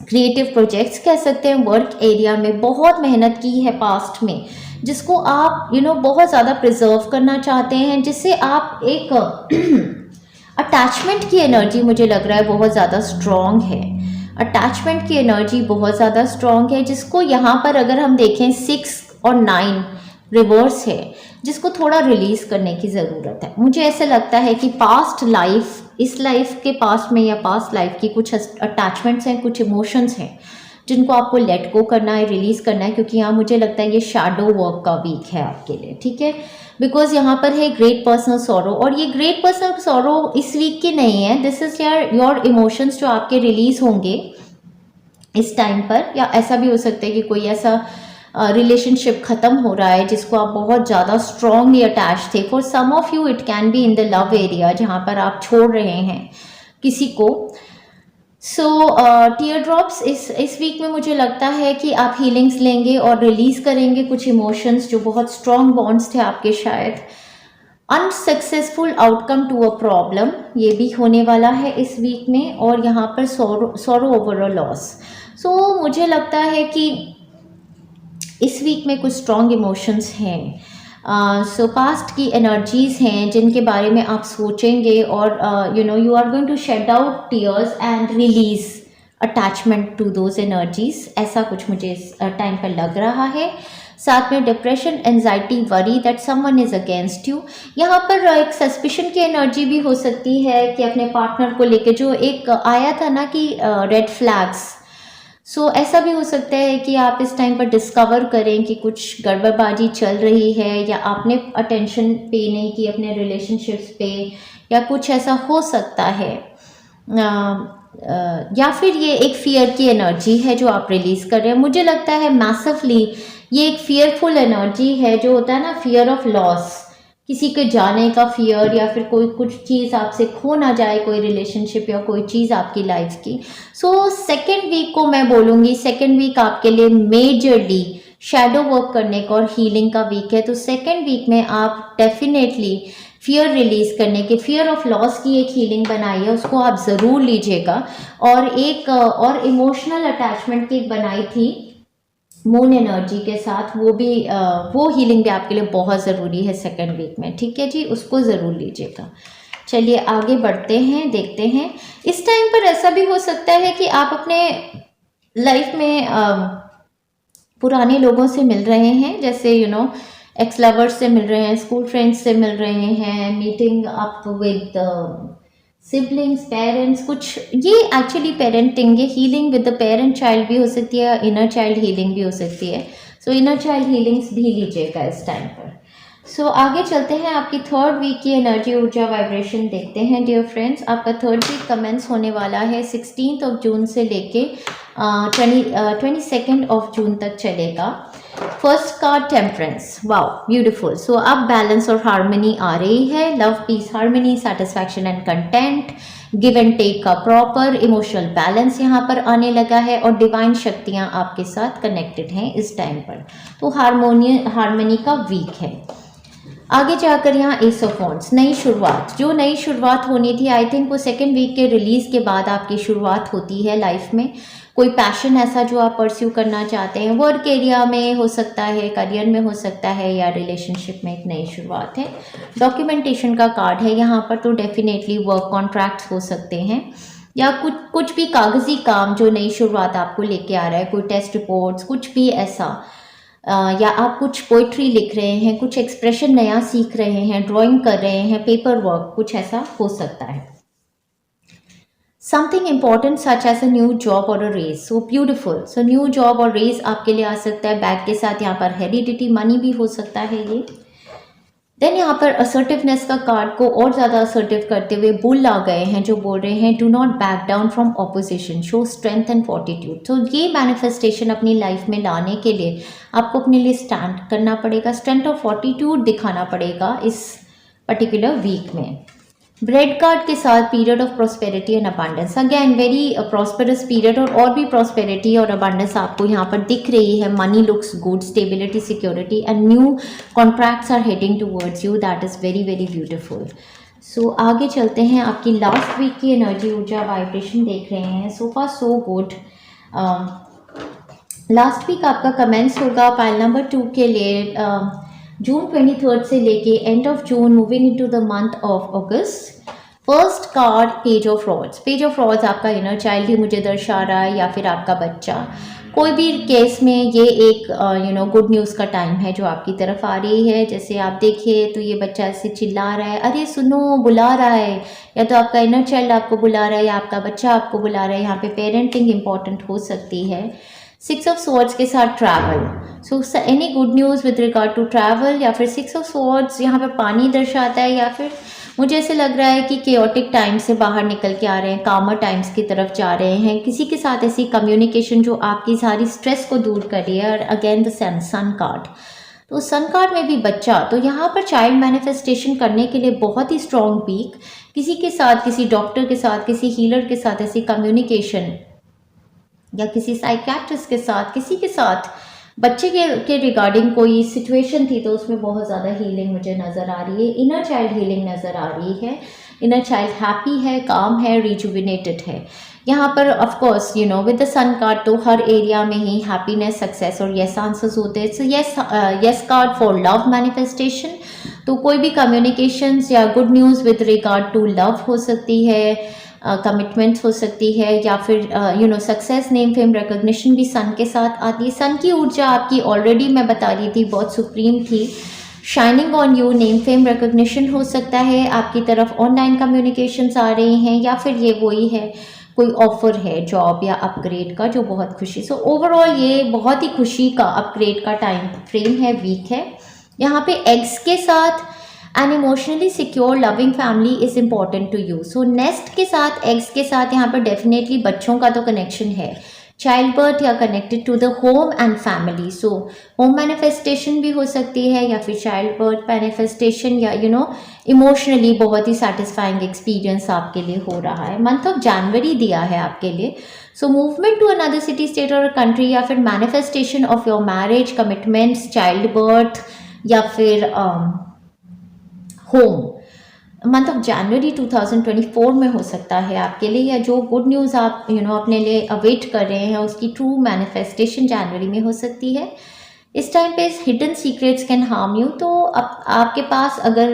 क्रिएटिव प्रोजेक्ट्स कह सकते हैं, वर्क एरिया में बहुत मेहनत की है पास्ट में, जिसको आप बहुत ज़्यादा प्रिजर्व करना चाहते हैं, जिससे आप एक अटैचमेंट की एनर्जी मुझे लग रहा है बहुत ज़्यादा स्ट्रॉन्ग है। अटैचमेंट की एनर्जी बहुत ज़्यादा स्ट्रॉन्ग है, जिसको यहाँ पर अगर हम देखें 6 और 9 रिवर्स है, जिसको थोड़ा रिलीज़ करने की ज़रूरत है। मुझे ऐसा लगता है कि पास्ट लाइफ, इस लाइफ के पास्ट में या पास्ट लाइफ की कुछ अटैचमेंट्स हैं, कुछ इमोशंस हैं जिनको आपको लेट गो करना है, रिलीज़ करना है, क्योंकि यहाँ मुझे लगता है ये शैडो वर्क का वीक है आपके लिए, ठीक है। बिकॉज यहाँ पर है ग्रेट पर्सनल सॉरो, और ये ग्रेट पर्सनल सॉरो इस वीक की नहीं है। दिस इज योर इमोशंस जो आपके रिलीज होंगे इस टाइम पर, या ऐसा भी हो सकता है कि कोई ऐसा रिलेशनशिप ख़त्म हो रहा है जिसको आप बहुत ज़्यादा स्ट्रांगली अटैच थे। For some of you it can be in the love area, जहाँ पर आप छोड़ रहे हैं किसी को। सो टीयर ड्रॉप्स इस वीक में मुझे लगता है कि आप हीलिंग्स लेंगे और रिलीज़ करेंगे कुछ इमोशंस जो बहुत स्ट्रॉन्ग बॉन्ड्स थे आपके शायद। Unsuccessful outcome to a problem, ये भी होने वाला है इस वीक में। और यहाँ पर सॉरो ओवर अ लॉस। सो मुझे लगता है कि इस वीक में कुछ स्ट्रॉन्ग इमोशंस हैं। सो पास्ट की एनर्जीज़ हैं जिनके बारे में आप सोचेंगे, और you are going to shed out tears and release attachment to those energies, ऐसा कुछ मुझे इस टाइम पर लग रहा है। साथ में depression, anxiety, worry that someone is against you. यहाँ पर एक सस्पिशन की एनर्जी भी हो सकती है कि अपने पार्टनर को लेके जो एक आया था ना कि रेड फ्लैग्स, सो ऐसा भी हो सकता है कि आप इस टाइम पर डिस्कवर करें कि कुछ गड़बड़बाजी चल रही है, या आपने अटेंशन पे नहीं की अपने रिलेशनशिप्स पे, या कुछ ऐसा हो सकता है। या फिर ये एक फियर की एनर्जी है जो आप रिलीज़ कर रहे हैं। मुझे लगता है मैसिवली ये एक फियरफुल एनर्जी है, जो होता है ना फियर ऑफ लॉस, किसी के जाने का फियर, या फिर कोई कुछ चीज़ आपसे खो ना जाए, कोई रिलेशनशिप या कोई चीज़ आपकी लाइफ की। सो सेकेंड वीक को मैं बोलूँगी, सेकेंड वीक आपके लिए मेजरली शैडो वर्क करने का और हीलिंग का वीक है। तो सेकेंड वीक में आप डेफिनेटली फियर रिलीज करने के, फियर ऑफ लॉस की एक हीलिंग बनाई है, उसको आप ज़रूर लीजिएगा। और एक और इमोशनल अटैचमेंट की बनाई थी मून एनर्जी के साथ, वो भी वो हीलिंग भी आपके लिए बहुत ज़रूरी है सेकेंड वीक में, ठीक है जी, उसको ज़रूर लीजिएगा। चलिए आगे बढ़ते हैं, देखते हैं। इस टाइम पर ऐसा भी हो सकता है कि आप अपने लाइफ में पुराने लोगों से मिल रहे हैं, जैसे एक्स लवर्स से मिल रहे हैं, स्कूल फ्रेंड्स से मिल रहे हैं, meeting up with siblings, parents, कुछ ये एक्चुअली पेरेंटिंग, ये healing with the parent child भी हो सकती है, इनर चाइल्ड हीलिंग भी हो सकती है। सो इनर चाइल्ड हीलिंग्स भी लीजिएगा इस टाइम पर। सो आगे चलते हैं, आपकी थर्ड वीक की एनर्जी, ऊर्जा, वाइब्रेशन देखते हैं डियर फ्रेंड्स। आपका थर्ड वीक कमेंस होने वाला है 16 जून से लेके 22 जून तक चलेगा। First card temperance, wow beautiful. So अब बैलेंस और हार्मनी आ रही है, love, peace, harmony, satisfaction and content, give and take का प्रॉपर इमोशनल बैलेंस यहाँ पर आने लगा है, और डिवाइन शक्तियाँ आपके साथ कनेक्टेड हैं इस टाइम पर। तो हार्मनी का वीक है। आगे जाकर यहाँ एस ऑफ वॉन्ड्स, नई शुरुआत, जो नई शुरुआत होनी थी, आई थिंक वो सेकेंड वीक के रिलीज़ के बाद आपकी शुरुआत होती है लाइफ में। कोई पैशन ऐसा जो आप परस्यू करना चाहते हैं, वर्क एरिया में हो सकता है, करियर में हो सकता है, या रिलेशनशिप में एक नई शुरुआत है। डॉक्यूमेंटेशन का कार्ड है यहाँ पर, तो डेफिनेटली वर्क कॉन्ट्रैक्ट्स हो सकते हैं, या कुछ भी कागजी काम जो नई शुरुआत आपको लेके आ रहा है, कोई टेस्ट रिपोर्ट्स, कुछ भी ऐसा, या आप कुछ पोइट्री लिख रहे हैं, कुछ एक्सप्रेशन नया सीख रहे हैं, ड्राइंग कर रहे हैं, पेपर वर्क, कुछ ऐसा हो सकता है। Something important such as a new job और a raise, so beautiful. So new job और रेस आपके लिए आ सकता है, बैग के साथ यहाँ पर हेरिडिटी, मनी भी हो सकता है ये। देन यहाँ पर असर्टिवनेस का कार्ड को और ज़्यादा असर्टिव करते हुए बुल आ गए हैं, जो बोल रहे हैं do not back down from opposition, show strength and fortitude. तो ये मैनिफेस्टेशन अपनी लाइफ में लाने के लिए आपको अपने लिए स्टैंड करना पड़ेगा, स्ट्रेंथ और फॉर्टिट्यूड दिखाना पड़ेगा इस पर्टिकुलर वीक में। ब्रेड कार्ड के साथ period of prosperity and abundance, again very prosperous period, और भी प्रॉस्पेरिटी और अबांडेंस आपको यहाँ पर दिख रही है। Money looks good, stability, security and new contracts are heading towards you, that is very very beautiful. So आगे चलते हैं, आपकी लास्ट वीक की एनर्जी, ऊर्जा, वाइब्रेशन देख रहे हैं। So far so good. Last week आपका कमेंट्स होगा पाइल नंबर 2 के लिए जून 23 से लेके end of June, moving into the month of August. First card page of rods. Page of rods आपका इनर चाइल्ड ही मुझे दर्शा रहा है, या फिर आपका बच्चा। कोई भी केस में ये एक गुड न्यूज़ का टाइम है जो आपकी तरफ आ रही है। जैसे आप देखिए तो ये बच्चा ऐसे चिल्ला रहा है, अरे सुनो, बुला रहा है, या तो आपका इनर चाइल्ड आपको बुला रहा है या आपका बच्चा आपको बुला रहा है। यहाँ पे पेरेंटिंग इंपॉर्टेंट हो सकती है। 6 ऑफ स्वॉर्ड्स के साथ travel, so any good news with regard to travel, या फिर 6 ऑफ स्वॉर्ड्स यहाँ पे पानी दर्शाता है, या फिर मुझे ऐसे लग रहा है कि केओटिक टाइम से बाहर निकल के आ रहे हैं, कामर टाइम्स की तरफ जा रहे हैं। किसी के साथ ऐसी कम्युनिकेशन जो आपकी सारी स्ट्रेस को दूर कर रही है। और अगेन द सन कार्ड, तो सन कार्ड में भी बच्चा, तो यहाँ पर चाइल्ड मैनिफेस्टेशन करने के लिए बहुत ही स्ट्रॉन्ग वीक। किसी के साथ, किसी डॉक्टर के साथ, किसी हीलर के साथ ऐसी कम्युनिकेशन, या किसी साइकियाट्रिस्ट के साथ, किसी के साथ बच्चे के रिगार्डिंग कोई सिचुएशन थी, तो उसमें बहुत ज़्यादा हीलिंग मुझे नज़र आ रही है। इनर चाइल्ड हीलिंग नज़र आ रही है। इनर चाइल्ड हैप्पी है, काम है, रिजुविनेटेड है। यहाँ पर of course with the sun card तो हर एरिया में ही हैप्पीनेस, सक्सेस और यस आंसर्स होते हैं। So yes card for love manifestation, तो कोई भी कम्युनिकेशंस या good news with regard to love हो सकती है, कमिटमेंट्स हो सकती है, या फिर सक्सेस, नेम, फेम, रिकॉग्निशन भी सन के साथ आती है। सन की ऊर्जा आपकी ऑलरेडी मैं बता रही थी बहुत सुप्रीम थी, shining on you, name, fame, recognition हो सकता है आपकी तरफ, ऑनलाइन कम्युनिकेशंस आ रही हैं, या फिर ये वही है कोई ऑफर है जॉब या अपग्रेड का जो बहुत खुशी। सो ओवरऑल ये बहुत ही खुशी का, अपग्रेड का टाइम फ्रेम है, वीक है। यहाँ पे एग्स के साथ an emotionally secure loving family is important to you. So nest के साथ, एग्स के साथ यहाँ पर डेफिनेटली बच्चों का तो कनेक्शन है, चाइल्ड बर्थ या connected to the home and family. So home manifestation भी हो सकती है, या फिर चाइल्ड बर्थ मैनिफेस्टेशन, या इमोशनली बहुत ही सेटिस्फाइंग एक्सपीरियंस आपके लिए हो रहा है। मंथ ऑफ जनवरी दिया है आपके लिए। So movement to another city, state और कंट्री, या फिर manifestation of your marriage, commitments, child birth, या फिर होम। मंथ ऑफ जनवरी 2024 में हो सकता है आपके लिए, या जो गुड न्यूज़ आप अपने लिए अवेट कर रहे हैं उसकी ट्रू मैनिफेस्टेशन जनवरी में हो सकती है। इस टाइम पे hidden secrets can harm you, तो आपके पास अगर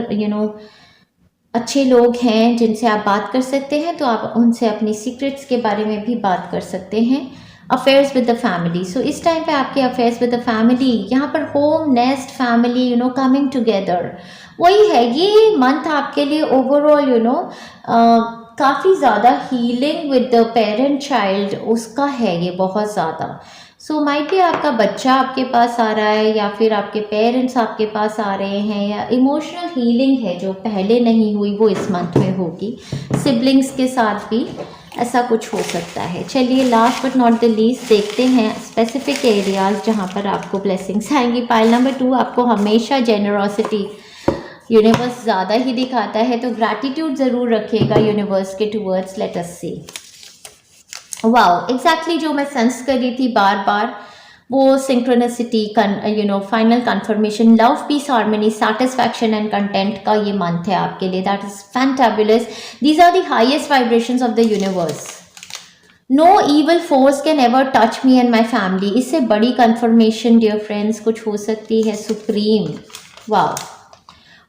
अच्छे लोग हैं जिनसे आप बात कर सकते हैं, तो आप उनसे अपनी सीक्रेट्स के बारे में भी बात कर सकते हैं। अफेयर्स विद द फैमिली, सो इस टाइम पे आपके अफेयर्स विद द फैमिली, यहाँ पर home, nest, family, coming together, वही है। ये मंथ आपके लिए ओवरऑल काफ़ी ज़्यादा healing with the parent child उसका है ये बहुत ज़्यादा। सो माइट भी आपका बच्चा आपके पास आ रहा है, या फिर आपके पेरेंट्स आपके पास आ रहे हैं, या इमोशनल हीलिंग है जो पहले नहीं हुई वो इस मंथ में होगी। सिबलिंग्स के साथ भी ऐसा कुछ हो सकता है। चलिए last but not the least देखते हैं स्पेसिफिक एरियाज जहाँ पर आपको ब्लेसिंग्स आएंगी। पाइल नंबर 2 आपको हमेशा जेनरोसिटी यूनिवर्स ज़्यादा ही दिखाता है, तो ग्रैटिट्यूड ज़रूर रखिएगा यूनिवर्स के towards. Let us see, wow, exactly जो मैं सेंस कर रही थी बार बार, वो synchronicity, final confirmation, love, peace, harmony, satisfaction and content का ये मंथ है आपके लिए। That is fantabulous. These are the highest vibrations of the universe. No evil force can ever touch me and my family. इससे बड़ी confirmation dear friends कुछ हो सकती है। Supreme, wow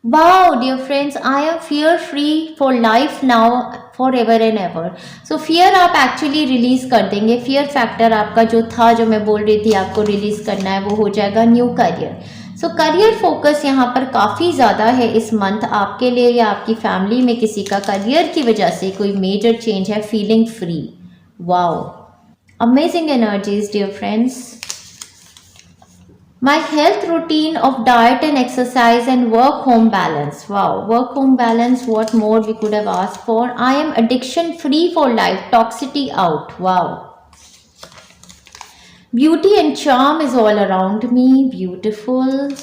wow dear friends, I am fear free for life now, forever and ever. So fear आप actually release कर देंगे। Fear factor आपका जो था, जो मैं बोल रही थी आपको रिलीज करना है, वो हो जाएगा न्यू करियर। सो करियर फोकस यहाँ पर काफ़ी ज़्यादा है इस मंथ आपके लिए, या आपकी फैमिली में किसी का करियर की वजह से कोई मेजर चेंज है। Feeling free, wow, amazing energies dear friends. My health routine of diet and exercise and work home balance. Wow, work home balance, what more we could have asked for. I am addiction free for life, toxicity out. Wow. Beauty and charm is all around me. Beautiful.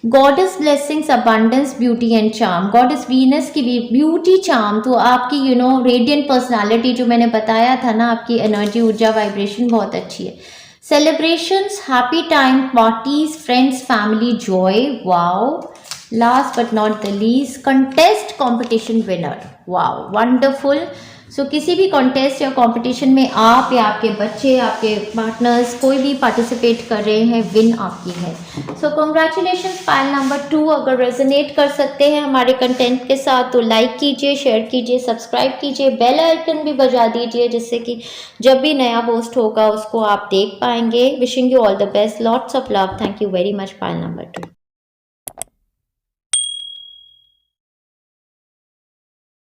Goddess blessings abundance beauty and charm. Goddess Venus की भी beauty charm, तो आपकी radiant personality जो मैंने बताया था ना, आपकी एनर्जी, ऊर्जा, वाइब्रेशन बहुत अच्छी है. Celebrations, happy time, parties, friends, family, joy. Wow. Last but not the least, contest competition winner. Wow, wonderful. So किसी भी कॉन्टेस्ट या कंपटीशन में आप या आपके बच्चे, आपके पार्टनर्स, कोई भी पार्टिसिपेट कर रहे हैं, विन आपकी है. सो कॉन्ग्रेचुलेशंस पायल नंबर 2. अगर रेजोनेट कर सकते हैं हमारे कंटेंट के साथ तो लाइक कीजिए, शेयर कीजिए, सब्सक्राइब कीजिए, बेल आइकन भी बजा दीजिए, जिससे कि जब भी नया पोस्ट होगा उसको आप देख पाएंगे. Wishing you all the best, lots of love. Thank you very much pile number 2.